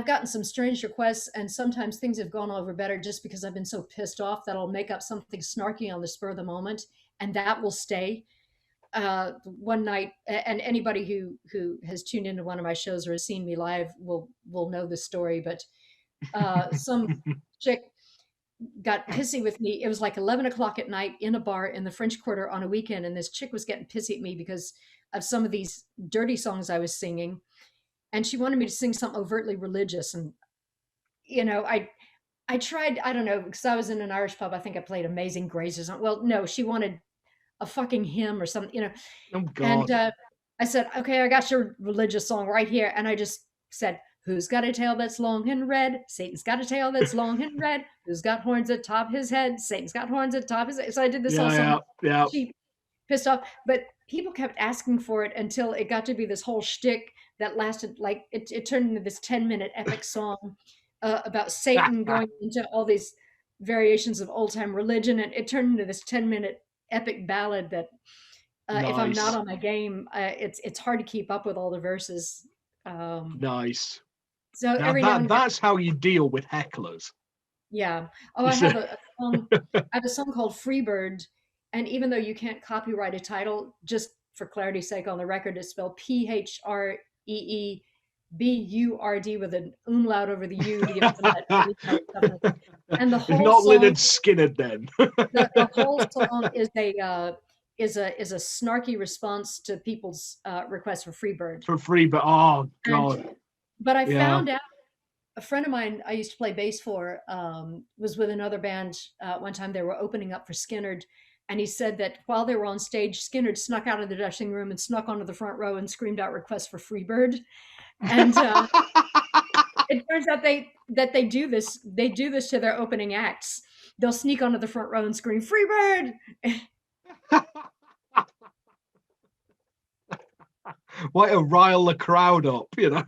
gotten some strange requests, and sometimes things have gone over better just because I've been so pissed off that I'll make up something snarky on the spur of the moment, and that will stay. One night, and anybody who has tuned into one of my shows or has seen me live will know this story, but some chick got pissy with me. It was like 11 o'clock at night in a bar in the French Quarter on a weekend, and this chick was getting pissy at me because of some of these dirty songs I was singing. And she wanted me to sing something overtly religious. And, I tried, I don't know, because I was in an Irish pub. I think I played Amazing Grace or something. Well, no, she wanted a fucking hymn or something, Oh, God. And I said, okay, I got your religious song right here. And I just said, who's got a tail that's long and red? Satan's got a tail that's long and red. Who's got horns at top his head? Satan's got horns at top his head. So I did this whole song. Yeah. She pissed off. But people kept asking for it until it got to be this whole shtick that lasted, like, it turned into this 10-minute epic song about Satan going into all these variations of old time religion. And it turned into this 10-minute epic ballad that if I'm not on my game, it's hard to keep up with all the verses. Nice. So that's how you deal with hecklers. Yeah. Oh, I have a song. I have a song called Freebird, and even though you can't copyright a title, just for clarity's sake on the record, it's spelled PHREEBURD with an umlaut over the U to give it that. And the whole not song, Lynyrd Skynyrd then. the whole song is a snarky response to people's requests for Freebird. Oh God. But I found out, a friend of mine I used to play bass for was with another band one time. They were opening up for Skynyrd, And he said that while they were on stage, Skinner snuck out of the dressing room and snuck onto the front row and screamed out requests for Freebird. And it turns out they do this. They do this to their opening acts. They'll sneak onto the front row and scream Freebird. Way to rile the crowd up, you know.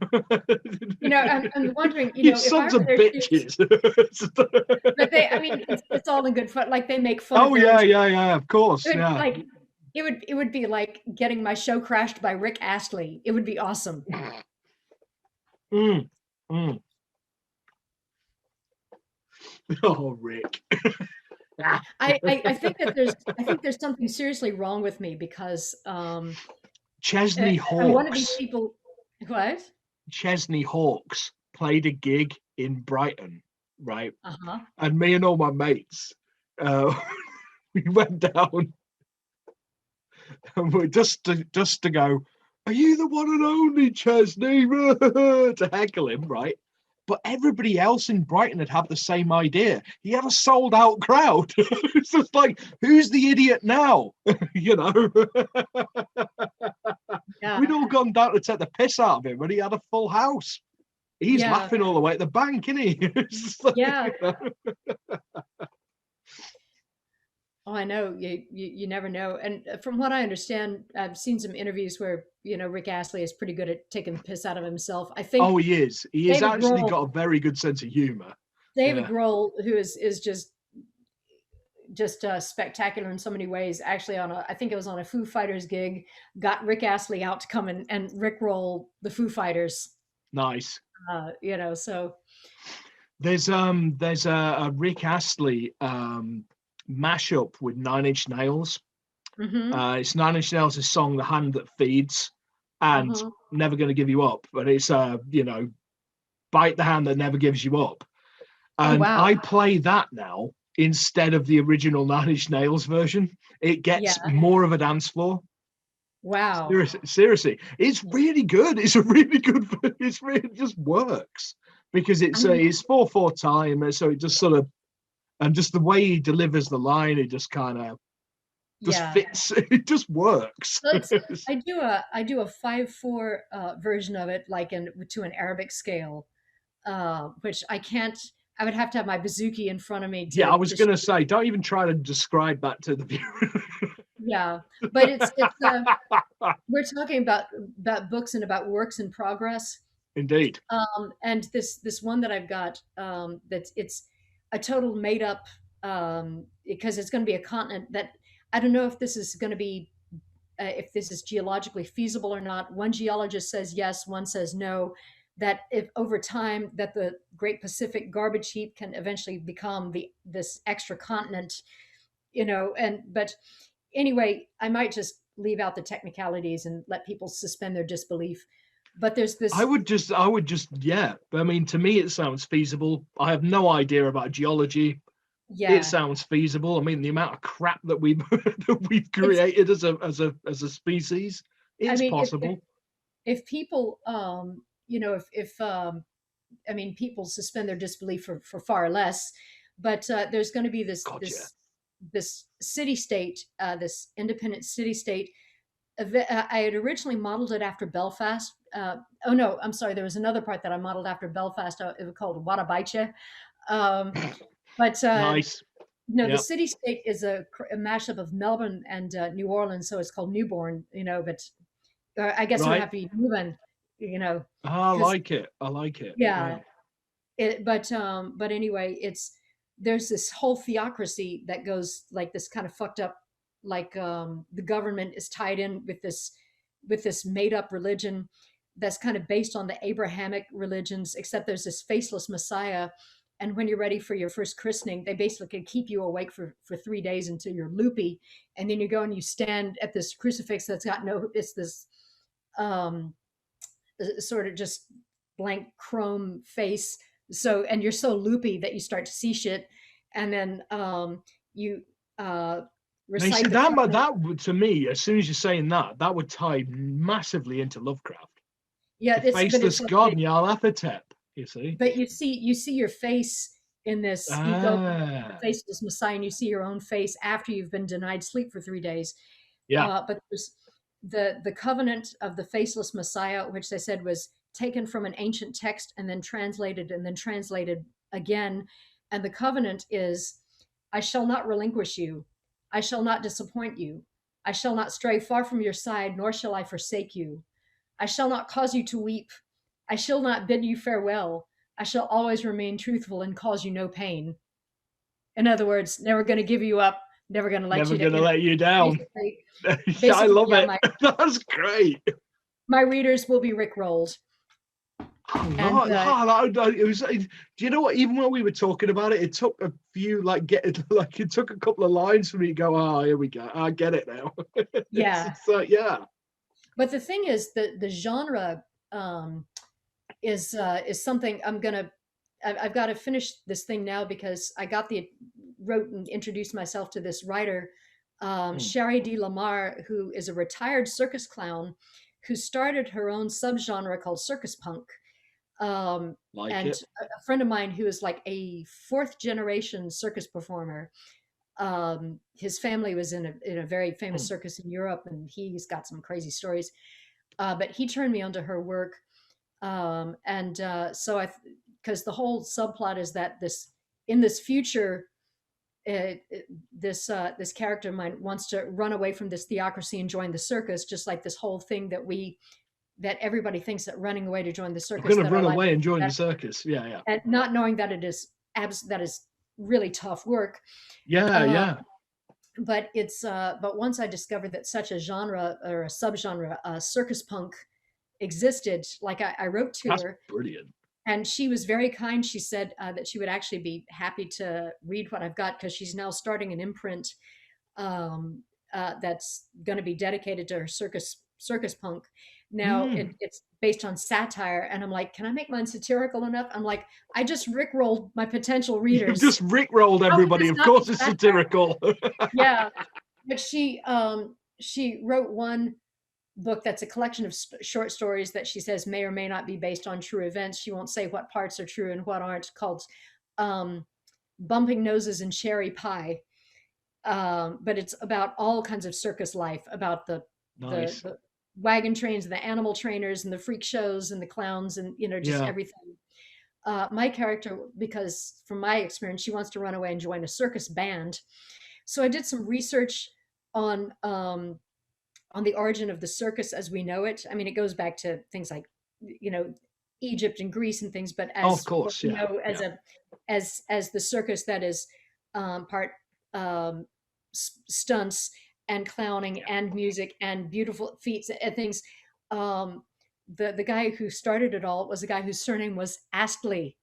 I'm wondering, you sons of bitches. But I mean, it's all in good fun. Like they make fun. Oh yeah, of course. Like it would be like getting my show crashed by Rick Astley. It would be awesome. Oh, Rick. I think that there's something seriously wrong with me because Chesney Hawkes. I'm one of these people. What? Chesney Hawkes played a gig in Brighton, right? Uh-huh. And me and all my mates, we went down, and we just to go, "Are you the one and only Chesney?" to heckle him, right? But everybody else in Brighton had the same idea. He had a sold-out crowd. It's just like, who's the idiot now? You know. Yeah. We'd all gone down to take the piss out of him, but he had a full house. He's laughing all the way at the bank, isn't he? Like, yeah. You know. Oh, I know. You never know. And from what I understand, I've seen some interviews where, Rick Astley is pretty good at taking the piss out of himself. I think. Oh, he is. He has actually got a very good sense of humor. David Grohl, who is just spectacular in so many ways. Actually, I think it was on a Foo Fighters gig, got Rick Astley out to come and Rickroll the Foo Fighters. Nice. So there's a Rick Astley mashup with 9 Inch Nails. Mm-hmm. It's 9 Inch Nails' song "The Hand That Feeds" and "Never Gonna Give You Up," but it's "Bite the Hand That Never Gives You Up," and I play that now instead of the original 9 Inch Nails version. It gets more of a dance floor. Wow. Seriously, it's really good. It's a really good. It just works because it's 4/4 time, so it just sort of, and just the way he delivers the line, it just kind of fits. It just works. I do a 5/4 version of it, like to an Arabic scale, which I can't. I would have to have my bouzouki in front of me. I was going to say, don't even try to describe that to the viewer. Yeah, but it's we're talking about books and about works in progress. Indeed. And this one that I've got, it's a total made up, because it's going to be a continent that I don't know if this is going to be if this is geologically feasible or not. One geologist says yes, one says no. That if over time that the Great Pacific Garbage Heap can eventually become this extra continent, but anyway, I might just leave out the technicalities and let people suspend their disbelief. But there's this. I would just, yeah. I mean, to me, it sounds feasible. I have no idea about geology. Yeah, it sounds feasible. I mean, the amount of crap that we've created as a species, it's possible. If people, if people suspend their disbelief for far less, but there's going to be this city-state, this independent city-state. I had originally modeled it after Belfast. Oh no, I'm sorry. There was another part that I modeled after Belfast. It was called Wadabacha. But nice. No, the city-state is a mashup of Melbourne and New Orleans, so it's called Newborn. But I guess it would have to be Newborn. I like it. Yeah. But anyway, there's this whole theocracy that goes like this kind of fucked up, like the government is tied in with this made up religion that's kind of based on the Abrahamic religions, except there's this faceless Messiah. And when you're ready for your first christening, they basically keep you awake for 3 days until you're loopy. And then you go and you stand at this crucifix that's got it's this sort of just blank chrome face. So, and you're so loopy that you start to see shit. And then you recite that to me, as soon as you're saying that would tie massively into Lovecraft. Yeah, the faceless god Nyarlathotep. You see, but you see your face In this, you go faceless Messiah and you see your own face after you've been denied sleep for 3 days. But there's the covenant of the faceless Messiah, which they said was taken from an ancient text and then translated again. And the covenant is, I shall not relinquish you. I shall not disappoint you. I shall not stray far from your side, nor shall I forsake you. I shall not cause you to weep. I shall not bid you farewell. I shall always remain truthful and cause you no pain. In other words, never going to give you up, never going to let you down. Basically, I love it. That's great. My readers will be Rickrolled. It was. Do you know what? Even when we were talking about it, it took a few it took a couple of lines for me to go, oh, here we go. I get it now. Yeah. Yeah. But the thing is, the genre is something I've got to finish this thing now, because I wrote and introduced myself to this writer, Sherry D. Lamar, who is a retired circus clown who started her own subgenre called circus punk. A friend of mine who is like a 4th generation circus performer. His family was in a very famous circus in Europe, and he's got some crazy stories. But he turned me onto her work. Because the whole subplot is that in this future, this character of mine wants to run away from this theocracy and join the circus, just like this whole thing that everybody thinks that running away to join the circus. I'm going to run away and join the circus. Yeah. And not knowing that that is really tough work. Yeah. But but once I discovered that such a genre or a subgenre, circus punk, existed, like I wrote to her. That's brilliant. And she was very kind. She said that she would actually be happy to read what I've got, because she's now starting an imprint that's going to be dedicated to her circus punk. Now it's based on satire, and I'm like, can I make mine satirical enough? I'm like, I just rickrolled my potential readers. You just rickrolled everybody. Of course, it's satirical. Yeah, but she wrote one book that's a collection of short stories that she says may or may not be based on true events. She won't say what parts are true and what aren't, called Bumping Noses and Cherry Pie. But it's about all kinds of circus life, about the wagon trains and the animal trainers and the freak shows and the clowns and, everything. My character, because from my experience, she wants to run away and join a circus band. So I did some research on the origin of the circus as we know it. I mean, it goes back to things like, Egypt and Greece and things, but as of course, as the circus that is part stunts and clowning and music and beautiful feats and things. The guy who started it all was a guy whose surname was Astley.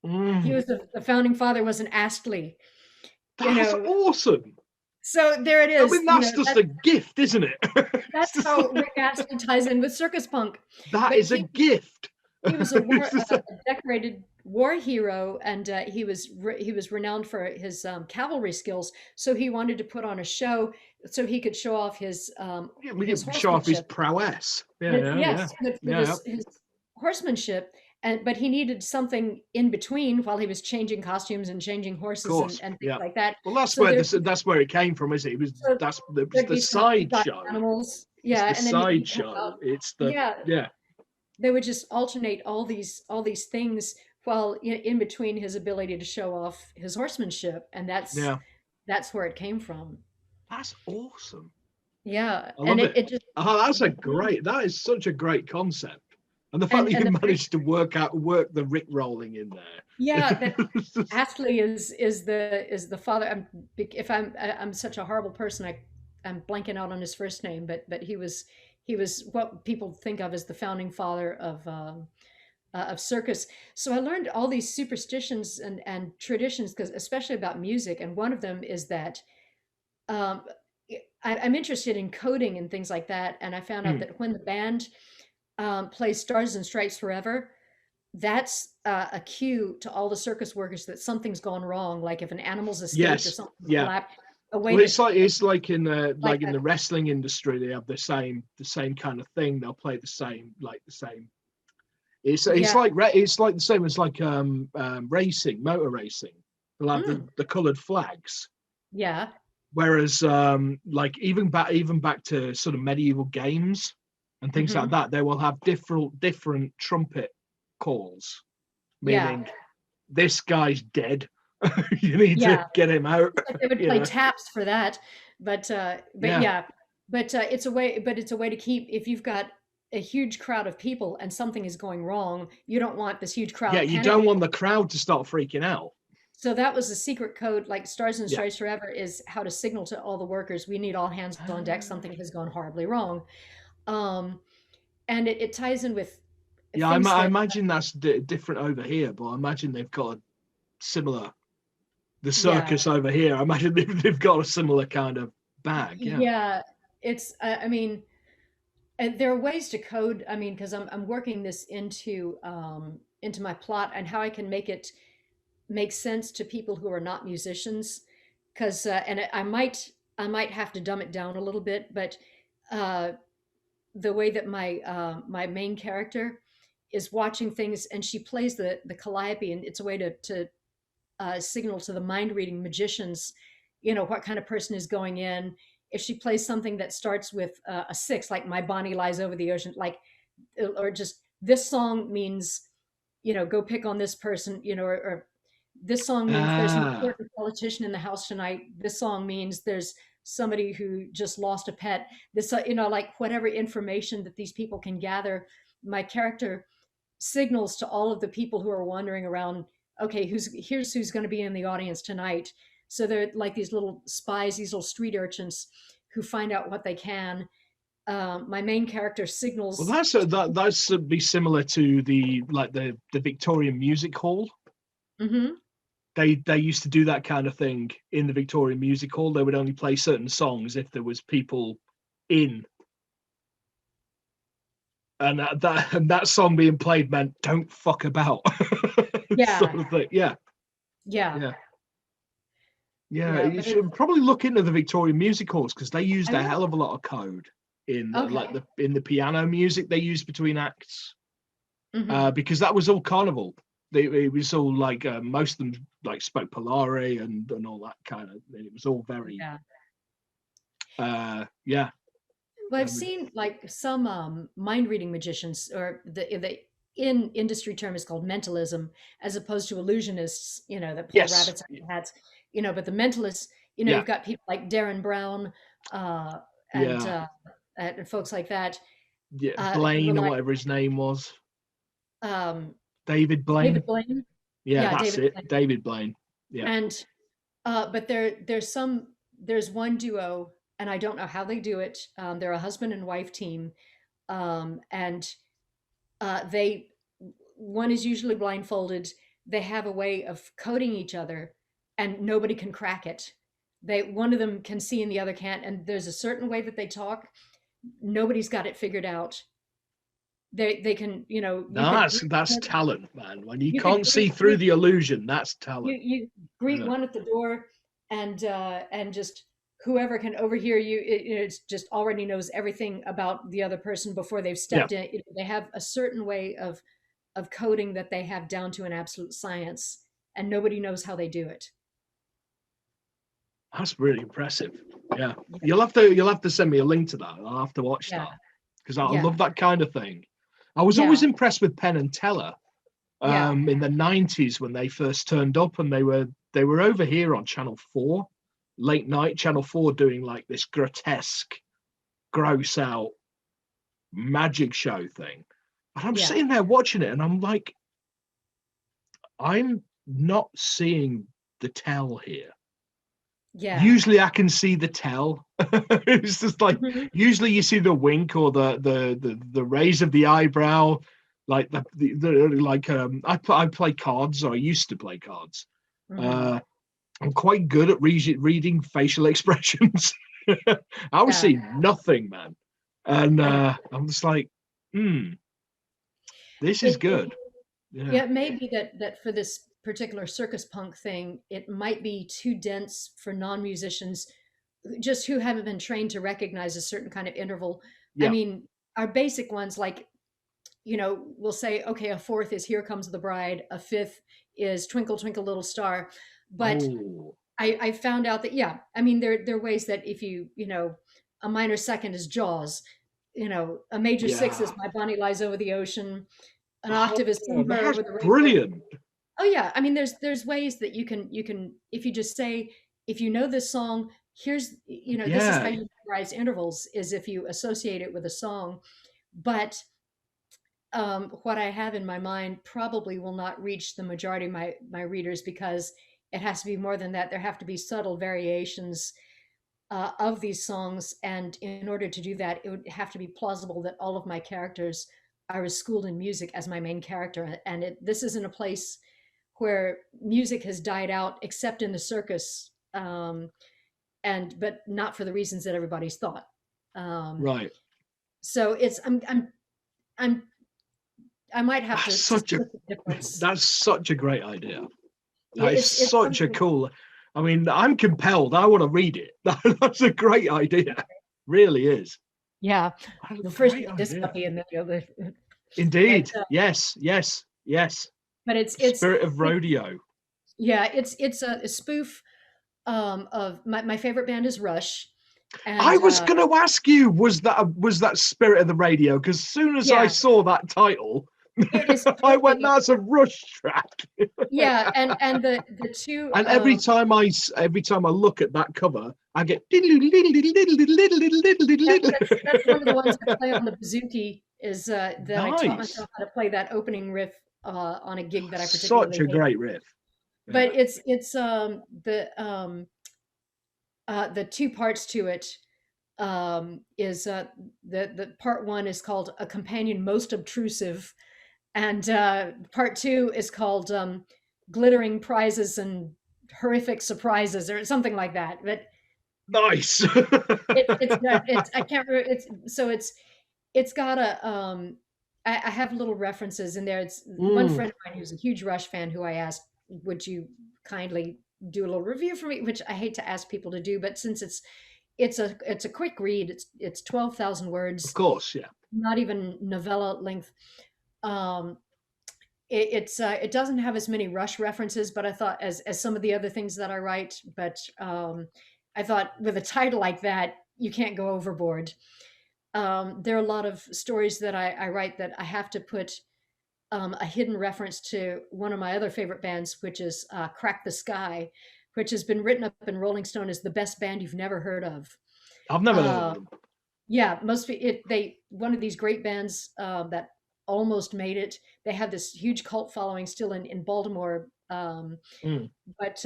He was the founding father was an Astley. That's awesome. So there it is. I mean, that's just a gift, isn't it? That's how Rick Astley ties in with circus punk. That is a gift. He was a decorated war hero, and he was renowned for his cavalry skills. So he wanted to put on a show so he could show off his show off his prowess. His horsemanship. But he needed something in between while he was changing costumes and changing horses and things like that. Well, that's where it came from, isn't it? It was the side show. Animals, it's the side show. It's the They would just alternate all these things while in between his ability to show off his horsemanship, and that's where it came from. That's awesome. Yeah, I love it. That is such a great concept. And the fact that you managed to work the Rickrolling in there. Yeah, Astley is the father. I'm such a horrible person. I'm blanking out on his first name, but he was what people think of as the founding father of circus. So I learned all these superstitions and traditions, because especially about music. And one of them is that I'm interested in coding and things like that. And I found out that when the band plays Stars and Stripes Forever, that's a cue to all the circus workers that something's gone wrong, like if an animal's escaped or something. It's like in the wrestling industry, they have the same kind of thing. They'll play the same It's like the same as like racing, motor racing. They'll have the coloured flags. Yeah. Whereas like even back to sort of medieval games and things like that, they will have different trumpet calls, meaning this guy's dead. You need to get him out. Like they would play taps for that, but it's a way. But it's a way to keep, if you've got a huge crowd of people and something is going wrong, you don't want this huge crowd. Yeah, you don't want the crowd to start freaking out. So that was the secret code, like Stars and Stripes Forever, is how to signal to all the workers, we need all hands on deck, something has gone horribly wrong. And it ties in with... Yeah, I imagine that's different over here, but I imagine they've got a similar... The circus over here, I imagine they've got a similar kind of bag. Yeah, it's, I mean, there are ways to code, I mean, because I'm working this into my plot and how I can make it make sense to people who are not musicians, because and I might have to dumb it down a little bit, but the way that my main character is watching things, and she plays the calliope, and it's a way to signal to the mind reading magicians, what kind of person is going in. If she plays something that starts with a 6, like My Bonnie Lies Over the Ocean, like, or just this song means, go pick on this person, or this song means there's an important politician in the house tonight. This song means there's somebody who just lost a pet. This, like whatever information that these people can gather, my character signals to all of the people who are wandering around, okay, here's who's going to be in the audience tonight. So they're like these little spies, these little street urchins who find out what they can. My main character signals. Well, that's be similar to the Victorian Music Hall. Mm-hmm. They used to do that kind of thing in the Victorian Music Hall. They would only play certain songs if there was people in, and that song being played meant don't fuck about. Yeah. Sort of thing. Yeah. You should probably look into the Victorian Music Halls, because they used a hell of a lot of code in in the piano music they used between acts, because that was all carnival. It was all like most of them like spoke Polari and all that kind of. It was all very Well, I've seen like some mind reading magicians, or the in industry term is called mentalism, as opposed to illusionists, that pull rabbits out of hats, but the mentalists, you've got people like Darren Brown, and folks like that. Blaine, or whatever his name was. David Blaine. David Blaine. Yeah, that's David Blaine. David Blaine. Yeah. And but there's one duo, and I don't know how they do it. They're a husband and wife team, and one is usually blindfolded. They have a way of coding each other, and nobody can crack it. One of them can see and the other can't, and there's a certain way that they talk. Nobody's got it figured out. They can, that's talent, man. When you can't see through the illusion, that's talent. You greet one at the door, and just whoever can overhear you, it's just already knows everything about the other person before they've stepped in. They have a certain way of coding that they have down to an absolute science, and nobody knows how they do it. That's really impressive. Yeah. You'll have to send me a link to that. I'll have to watch that, because I love that kind of thing. I was always impressed with Penn and Teller in the 90s when they first turned up, and they were over here on Channel 4, late night Channel 4, doing like this grotesque, gross out magic show thing. And I'm sitting there watching it, and I'm like, I'm not seeing the tell here. Yeah. Usually I can see the tell. It's just like usually you see the wink or the raise of the eyebrow, like I play cards, or I used to play cards. I'm quite good at reading facial expressions. I was seeing nothing, man, and I'm just like, this is good. Yeah, it may be that for this particular circus punk thing, it might be too dense for non-musicians, just who haven't been trained to recognize a certain kind of interval. I mean, our basic ones, like we'll say, okay, a fourth is Here Comes the Bride, a fifth is Twinkle Twinkle Little Star. But Oh, I found out that, yeah, I mean, there are ways that if a minor second is Jaws, a major sixth is yeah. My Bonnie Lies Over the Ocean, an octave is Oh, Somewhere that's Over the Rainbow. brilliant. Oh yeah, I mean, there's ways that you can if you just say, if you know this song, here's, this is how Yeah, you memorize intervals, is if you associate it with a song. But what I have in my mind probably will not reach the majority of my readers, because it has to be more than that. There have to be subtle variations of these songs, and in order to do that, it would have to be plausible that all of my characters are as schooled in music as my main character, and this isn't a place where music has died out, except in the circus, but not for the reasons that everybody's thought. Um, right. so I'm I might have That's to such a split the difference. that's such a great idea. Yeah, That is it's such a something. cool. I mean, I'm compelled. I want to read it. That's a great idea. Really is. Yeah. That's a Well, first you great need this idea. puppy, and then the other. But Indeed. Yes. Yes. Yes. but Spirit of rodeo. yeah, it's a spoof of my favorite band is Rush, I and was going to ask you, was that Spirit of the Radio? Because as soon as I yeah, saw that title, it is I went, totally. "That's a Rush track." Yeah, and the two And every time I look at that cover, I get. that's one of the ones I play on the bouzouki, is that I taught Nice. myself how to play that opening riff on a gig that I Such particularly a hate. great riff. Yeah. But it's the two parts to it, is the part one is called A Companion Most Obtrusive, and part two is called Glittering Prizes and Horrific Surprises, or something like that. But Nice. it's not, it's I can't remember, it's got a I have little references in there. It's one Mm, friend of mine who's a huge Rush fan, who I asked, would you kindly do a little review for me, which I hate to ask people to do, but since it's a quick read, it's 12,000 of words, course, yeah. not even novella length. um it doesn't have as many Rush references, but I thought, as some of the other things that I write, but I thought with a title like that, you can't go overboard. There are a lot of stories that I write that I have to put a hidden reference to one of my other favorite bands, which is Crack the Sky, which has been written up in Rolling Stone as the best band you've never heard of. I've never heard of Uh, them. yeah, must be it. They one of these great bands that almost made it. They have this huge cult following still in Baltimore. Mm. But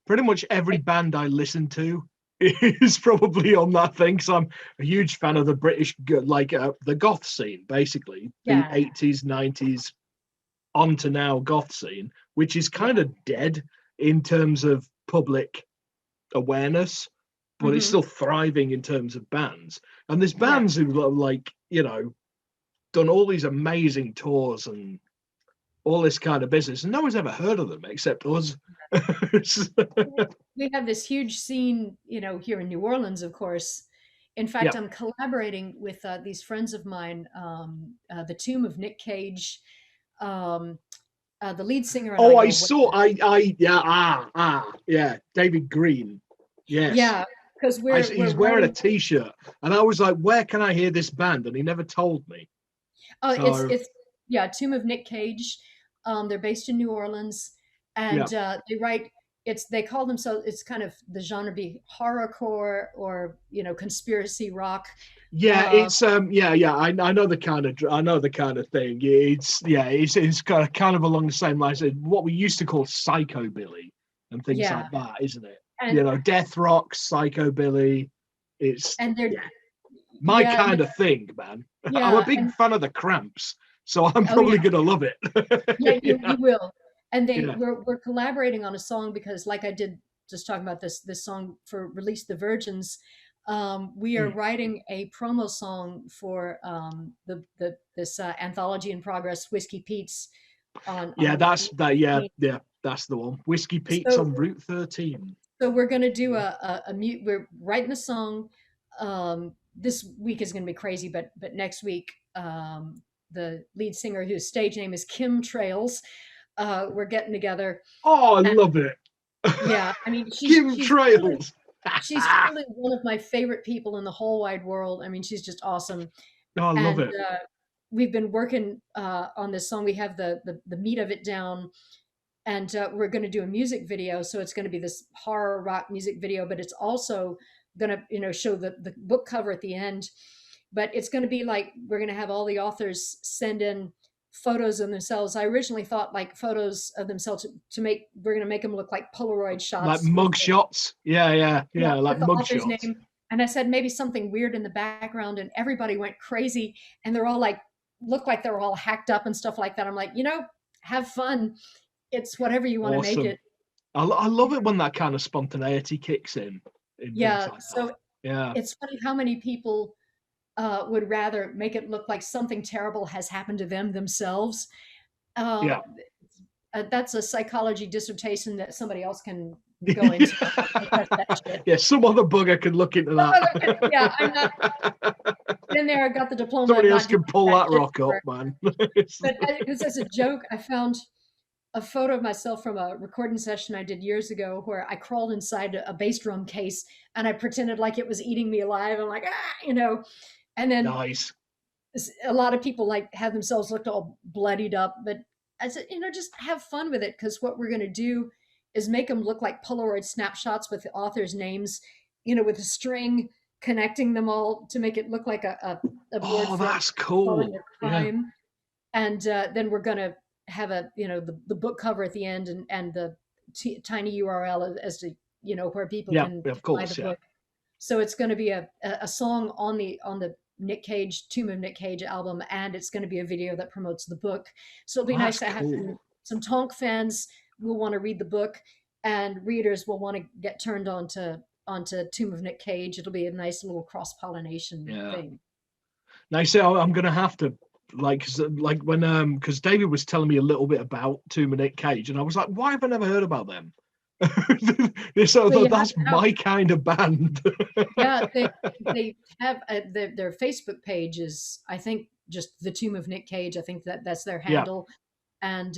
Pretty much every I, band I listen to is probably on that thing, because I'm a huge fan of the British, like the goth scene, basically the yeah, 80s, 90s on to now goth scene, which is yeah, kind of dead in terms of public awareness, but it's hmm still thriving in terms of bands. And there's yeah. bands who are like, done all these amazing tours and all this kind of business, and no one's ever heard of them except us. We have this huge scene, here in New Orleans, of course. In Yeah. fact, I'm collaborating with these friends of mine, the Tomb of Nick Cage, um, the lead singer, and I Oh, I go way saw. back. Yeah. Yeah. David Green. Yes. Yeah, because we're He's wearing a writing. t-shirt, and I was like, "Where can I hear this band?" And he never told me. Oh, So it's yeah, Tomb of Nick Cage. They're based in New Orleans, yeah, and they write. They call themselves. It's kind of the genre be horrorcore, or conspiracy rock. yeah. Uh, It's yeah. I know the kind of thing. It's kind of along the same lines as what we used to call psychobilly and things yeah, like that, isn't it? and Death rock, psychobilly. It's and they're yeah, my yeah, kind of thing, man. I'm a yeah, big and fan of the Cramps, so I'm oh yeah, probably gonna love it. yeah, Yeah, you will. And yeah. we're collaborating on a song, because, like I did just talking about this song for Release the Virgins. We are Mm. writing a promo song for the this anthology in progress, Whiskey Pete's, Yeah, on that's that. Yeah, 13. yeah, that's the one. Whiskey Pete's So on Route 13. we're gonna do Yeah. a mute. We're writing the song. This week is gonna be crazy, but next week, the lead singer, whose stage name is Kim Trails. We're getting together. Oh, I love it. Yeah, I mean, Kim Trails. She's truly one of my favorite people in the whole wide world. I mean, she's just awesome. Oh, I love it. We've been working on this song. We have the meat of it down, and we're going to do a music video. So it's going to be this horror rock music video, but it's also going to, show the book cover at the end. But it's going to be like, we're going to have all the authors send in photos of themselves. I originally thought like photos of themselves we're going to make them look like Polaroid shots, like mug shots. Yeah, like mug shots. Name. And I said maybe something weird in the background, and everybody went crazy, and they're all like, looked like they were all hacked up and stuff like that. I'm like, have fun. It's whatever you want to make it. I love it when that kind of spontaneity kicks in yeah. Like so yeah, it's funny how many people would rather make it look like something terrible has happened to them themselves. That's a psychology dissertation that somebody else can go into. Yeah, some other bugger can look into that. Yeah, I'm not. Then there, I got the diploma. Somebody else can pull that rock up, man. But because as a joke, I found a photo of myself from a recording session I did years ago where I crawled inside a bass drum case and I pretended like it was eating me alive. I'm like, and then nice. A lot of people like have themselves looked all bloodied up, but I said, just have fun with it, because what we're going to do is make them look like Polaroid snapshots with the authors' names, with a string connecting them all to make it look like a board. Oh, that's cool. Crime. Yeah. And then we're going to have the book cover at the end and the tiny URL as to where people can buy the book. So it's going to be a song on the Nick Cage Tomb of Nick Cage album, and it's going to be a video that promotes the book. So it'll be nice to have some Tonk fans will want to read the book, and readers will want to get turned onto Tomb of Nick Cage. It'll be a nice little cross-pollination thing. Nice. I'm going to have to because David was telling me a little bit about Tomb of Nick Cage, and I was like, why have I never heard about them? That's my kind of band. Yeah, they have their Facebook page is, I think, just the Tomb of Nick Cage. I think that's their handle. Yeah. And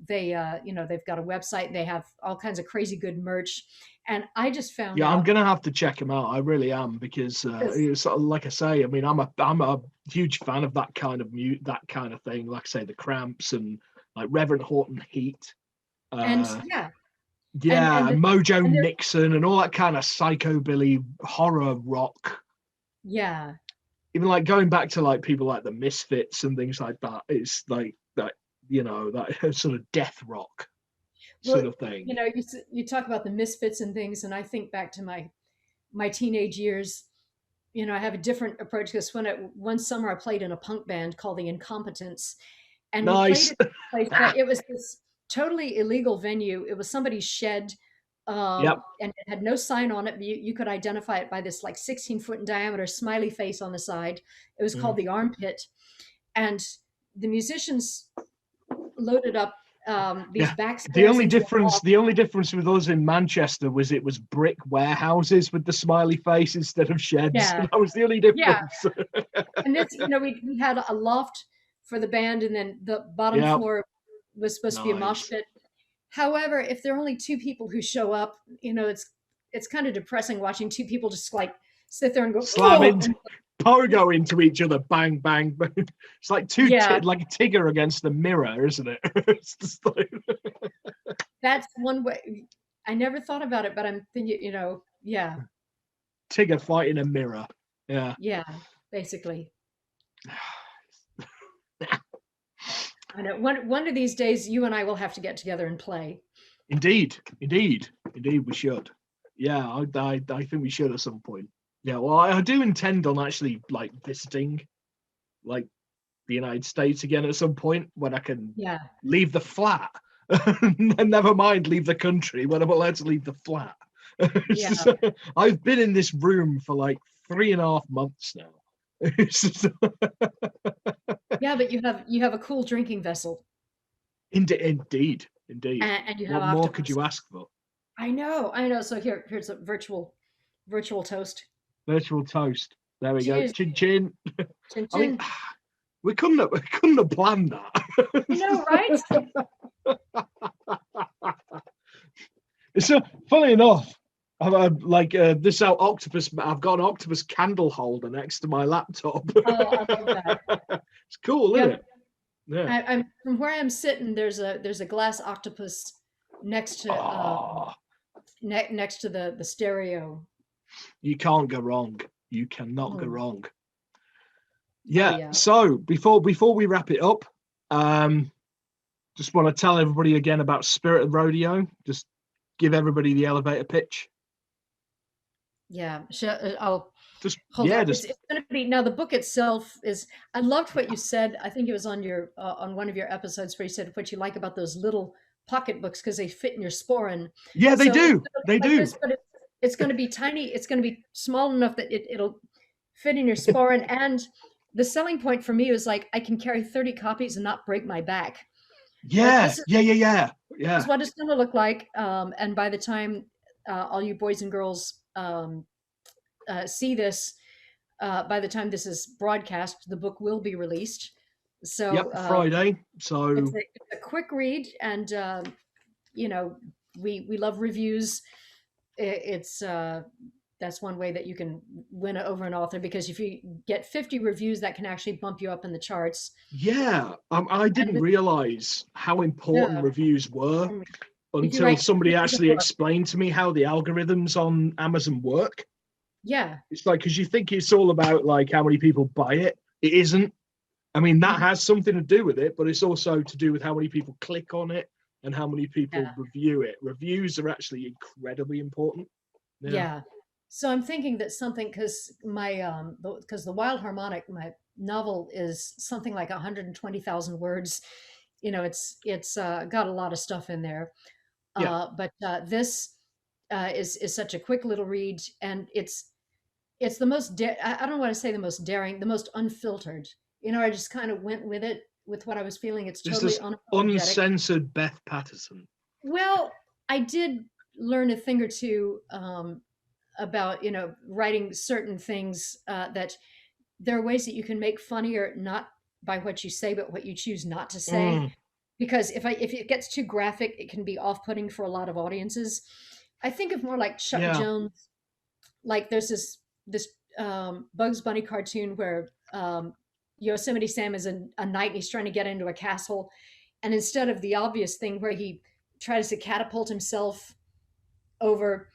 they've got a website. They have all kinds of crazy good merch. And I just found out, I'm gonna have to check them out. I really am, because it's like I say. I mean, I'm a huge fan of that kind of that kind of thing. Like I say, the Cramps and like Reverend Horton Heat. And Mojo Nixon and all that kind of psychobilly horror rock. Yeah. Even like going back to like people like the Misfits and things like that. It's like that, that sort of death rock sort of thing. You talk about the Misfits and things, and I think back to my teenage years. I have a different approach, because one summer I played in a punk band called the Incompetents, and nice. we played at this place, but it was this totally illegal venue. It was somebody's shed, and it had no sign on it. But you could identify it by this like 16-foot in diameter smiley face on the side. It was called the Armpit, and the musicians loaded up these backstairs. The only difference with us in Manchester was it was brick warehouses with the smiley face instead of sheds. Yeah. That was the only difference. Yeah. And this, we had a loft for the band, and then the bottom floor was supposed to be a mosh pit. However, if there are only two people who show up, it's kind of depressing watching two people just like sit there and go pogo into each other, bang, bang, bang. It's like like a Tigger against the mirror, isn't it? It's just like... That's one way. I never thought about it, but I'm thinking, Tigger fighting a mirror. Yeah. Yeah, basically. I know. One of these days, you and I will have to get together and play. Indeed, we should. Yeah, I think we should at some point. Yeah, well, I do intend on actually like visiting, like the United States again at some point when I can leave the flat, and never mind leave the country when I'm allowed to leave the flat. I've been in this room for like 3.5 months now. Yeah, but you have a cool drinking vessel. Indeed. And you have what more could you ask for? I know. So here's a virtual toast. Virtual toast. There we go. Chin chin. Chin chin. I mean, We couldn't have planned that. You know, right? It's funny enough. I've like this out octopus. I've got an octopus candle holder next to my laptop. Oh, I love that. It's cool, isn't it? Yeah. I'm from where I'm sitting. There's a glass octopus next to next to the stereo. You can't go wrong. You cannot go wrong. Yeah. Yeah. So before we wrap it up, just want to tell everybody again about Spirit of Rodeo. Just give everybody the elevator pitch. Yeah. I'll just hold on. It's going to be now. The book itself is. I loved what you said. I think it was on your on one of your episodes where you said what you like about those little pocket books because they fit in your sporran. Yeah, they do. They do. But it's going to be tiny. It's going to be small enough that it'll fit in your sporran. And the selling point for me was like I can carry 30 copies and not break my back. Yeah, yeah. That's what it's going to look like. And by the time all you boys and girls see this, by the time this is broadcast, the book will be released. So Friday. So it's a quick read, and you know, we love reviews. It's that's one way that you can win over an author, because if you get 50 reviews, that can actually bump you up in the charts. Yeah, I didn't realize how important reviews were until somebody actually explained to me how the algorithms on Amazon work. Yeah. It's like, because you think it's all about like how many people buy it. It isn't. I mean, that has something to do with it, but it's also to do with how many people click on it and how many people review it. Reviews are actually incredibly important. Yeah. So I'm thinking that something, because the Wild Harmonic, my novel, is something like 120,000 words. You know, it's got a lot of stuff in there. But this is such a quick little read, and it's the most I don't want to say the most daring, the most unfiltered. You know, I just kind of went with it, with what I was feeling. It's totally uncensored Beth Patterson. Well, I did learn a thing or two about, you know, writing certain things, that there are ways that you can make funnier, not by what you say, but what you choose not to say. Because if it gets too graphic, it can be off-putting for a lot of audiences. I think of more like Chuck Jones. Like there's this Bugs Bunny cartoon where Yosemite Sam is a knight and he's trying to get into a castle, and instead of the obvious thing where he tries to catapult himself over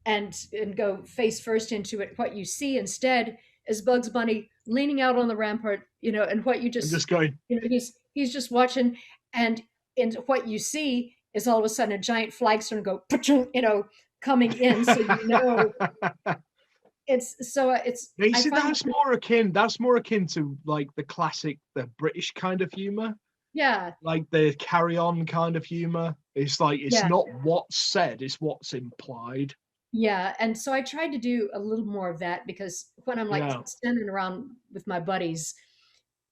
and go face first into it, what you see instead is Bugs Bunny leaning out on the rampart, you know, and what you just going, you know, he's just watching, and what you see is all of a sudden a giant flagstone go, you know, coming in, so you know. It's you see, that's more akin to like the British kind of humor. Yeah. Like the Carry On kind of humor. It's like, it's not what's said, it's what's implied. Yeah. And so I tried to do a little more of that, because when I'm like standing around with my buddies,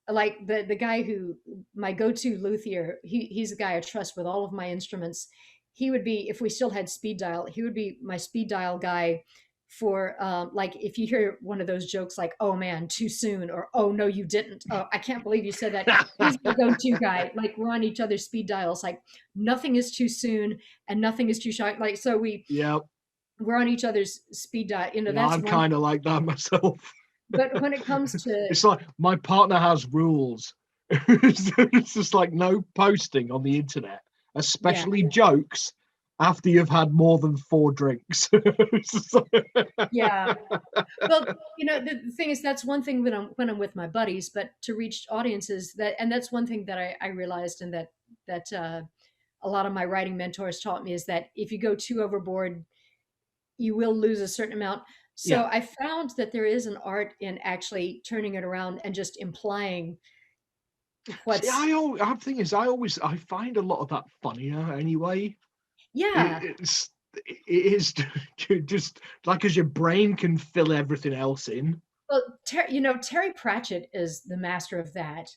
like the guy who, my go-to luthier, he's a guy I trust with all of my instruments. He would be, if we still had speed dial, he would be my speed dial guy for like if you hear one of those jokes like, oh man, too soon, or oh no you didn't, oh I can't believe you said that, he's the go-to guy. Like we're on each other's speed dials, like nothing is too soon and nothing is too shy, like so we're on each other's speed dial, you know. That's I'm kind of like that myself. But when it comes to, it's like my partner has rules. It's just like no posting on the internet, especially jokes after you've had more than 4 drinks. Yeah. Well, you know, the thing is, that's one thing when I'm with my buddies, but to reach audiences, that's one thing that I realized, and that a lot of my writing mentors taught me, is that if you go too overboard, you will lose a certain amount. So I found that there is an art in actually turning it around and just implying what's. See, I find a lot of that funnier anyway. Yeah, it is just like, as your brain can fill everything else in. Well, Terry Pratchett is the master of that.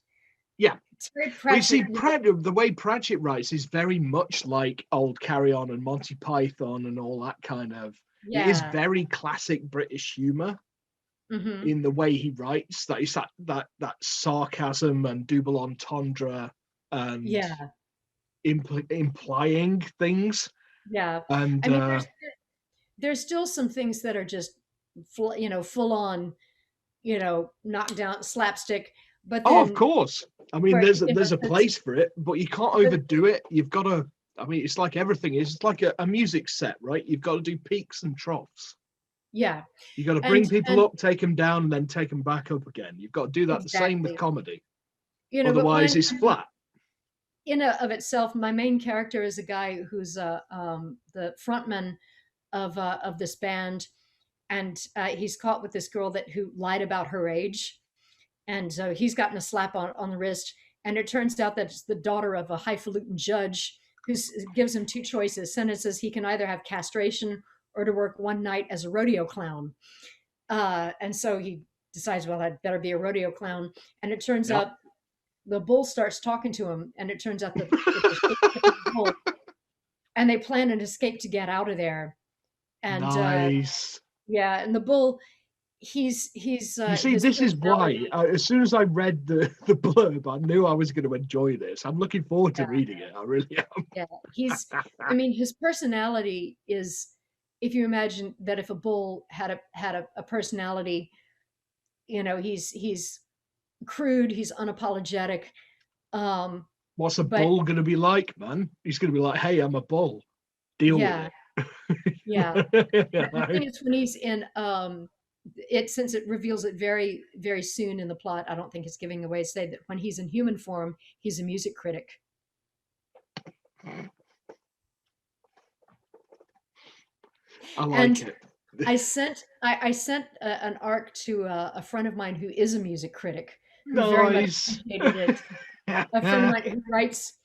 Yeah. Terry Pratchett, the way Pratchett writes is very much like old Carry On and Monty Python and all that kind of. It is very classic British humor. in the way he writes. That is that sarcasm and double entendre and implying things. Yeah, and I mean, there's still some things that are just full on, knocked down slapstick. But oh, of then, course. I mean, there's a place for it, but you can't but overdo it. You've got to. I mean, it's like everything. It's like a music set, right? You've got to do peaks and troughs. yeah, You've got to bring people up, take them down, and then take them back up again. You've got to do that the same with comedy. But Otherwise, it's flat. In and of itself, my main character is a guy who's the frontman of this band, and he's caught with this girl who lied about her age, and so he's gotten a slap on the wrist. And it turns out that it's the daughter of a highfalutin judge who gives him two choices. Sentences he can either have castration or to work one night as a rodeo clown. And so he decides, well, I'd better be a rodeo clown. And it turns out the bull starts talking to him, and it turns out that the bull, and they plan an escape to get out of there. And nice. And the bull, he's you see, this is why as soon as I read the blurb, I knew I was going to enjoy this. I'm looking forward to reading it. I really am. I mean, his personality is, if you imagine that if a bull had a personality, he's crude, he's unapologetic. What's a bull going to be like, man? He's going to be like, hey, I'm a bull, deal with it. The thing is, when he's in since it reveals it very, very soon in the plot, I don't think it's giving away to say that when he's in human form, he's a music critic. I like it. I sent an arc to a friend of mine who is a music critic. Very much appreciated it. A friend of mine who writes,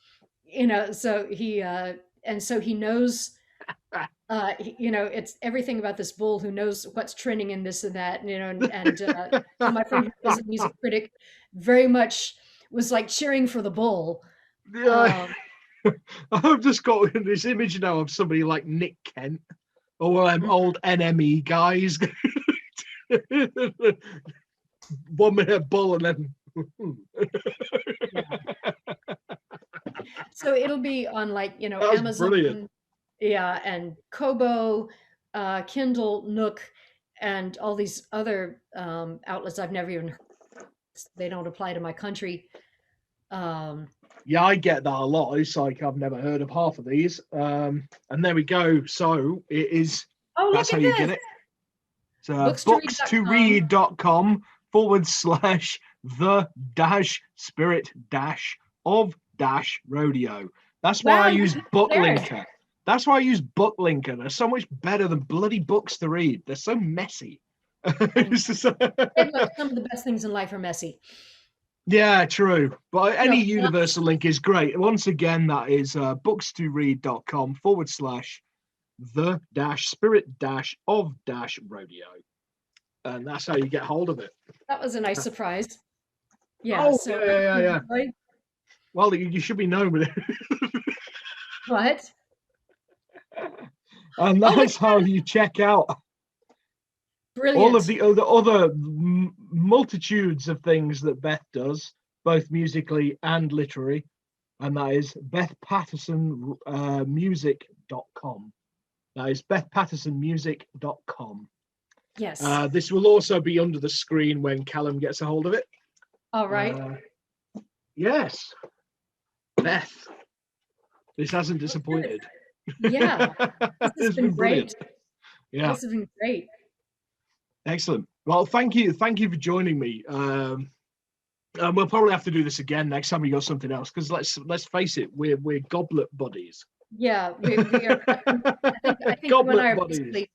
so he knows, it's everything about this bull, who knows what's trending in this and that, and my friend who is a music critic very much was like cheering for the bull. I've just got this image now of somebody like Nick Kent or old NME guys. 1 minute bull and then So it'll be on Amazon, brilliant. And Kobo, Kindle, Nook, and all these other outlets I've never even heard. They don't apply to my country. I get that a lot. It's like I've never heard of half of these. And there we go. So it is. That's how you get it. So books2read.com/the-spirit-of-rodeo. That's why I use Booklinker. That's why I use Booklinker. They're so much better than bloody books to read. They're so messy. Some of the best things in life are messy. Yeah, true. But any universal link is great. Once again, that is books2read.com/the-spirit-of-rodeo. And that's how you get hold of it. That was a nice surprise. Yeah. Oh, so, yeah. Well, you should be known with it. What? And that's how you check out all of the other multitudes of things that Beth does, both musically and literary. And that is BethPattersonmusic.com. That is BethPattersonmusic.com. Yes. This will also be under the screen when Callum gets a hold of it. All right. Yes. Beth, this hasn't disappointed. Yeah. This has been great. Yeah. This has been great. Excellent. Well, thank you for joining me. And we'll probably have to do this again next time we got something else, because let's face it, we're goblet buddies. Yeah, we are. I think goblet when I buddies.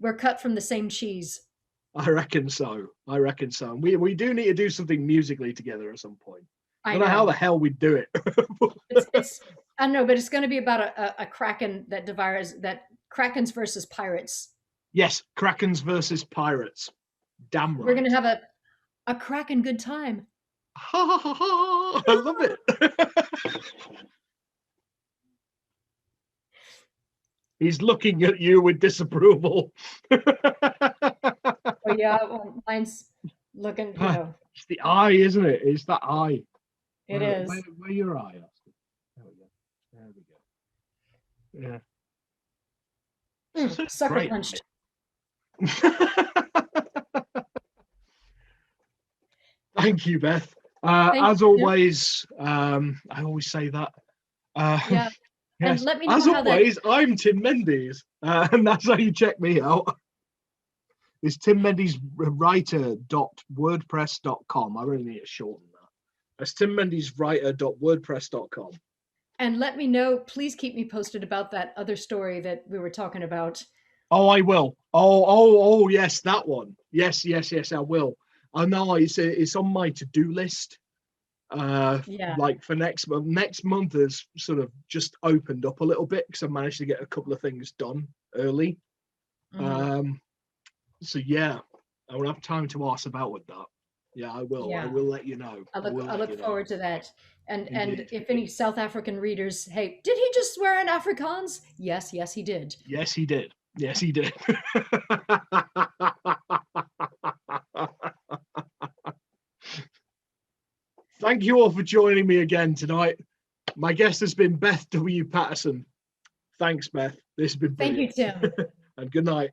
We're cut from the same cheese. I reckon so. We do need to do something musically together at some point. I don't know how the hell we'd do it. it's I know, but it's going to be about a kraken that devours krakens versus pirates. Yes, krakens versus pirates. Damn right. We're going to have a kraken good time. Ha ha ha ha! I love it. He's looking at you with disapproval. Oh yeah, well, mine's looking, It's the eye, isn't it? It's that eye. It is. Where your eye, Oscar? There we go. Yeah. Sucker Great. punched. Thank you, Beth. Thank as you. always, I always say that. Yeah. Yes. And let me know As how always, I'm Tim Mendes, and that's how you check me out. It's timmendeswriter.wordpress.com. I really need to shorten that. That's timmendeswriter.wordpress.com. And let me know, please keep me posted about that other story that we were talking about. Oh, I will. Oh, yes, that one. Yes, I will. I know it's on my to-do list. Like for next month. Next month has sort of just opened up a little bit because I managed to get a couple of things done early. So yeah, I will have time to ask about with that. Yeah, I will. Yeah. I will let you know. I look forward to that. And Indeed. And if any South African readers, hey, did he just swear in Afrikaans? Yes, he did. Yes, he did. Yes, he did. Thank you all for joining me again tonight. My guest has been Beth W Patterson. Thanks, Beth. This has been brilliant. Thank you, Tim. And good night.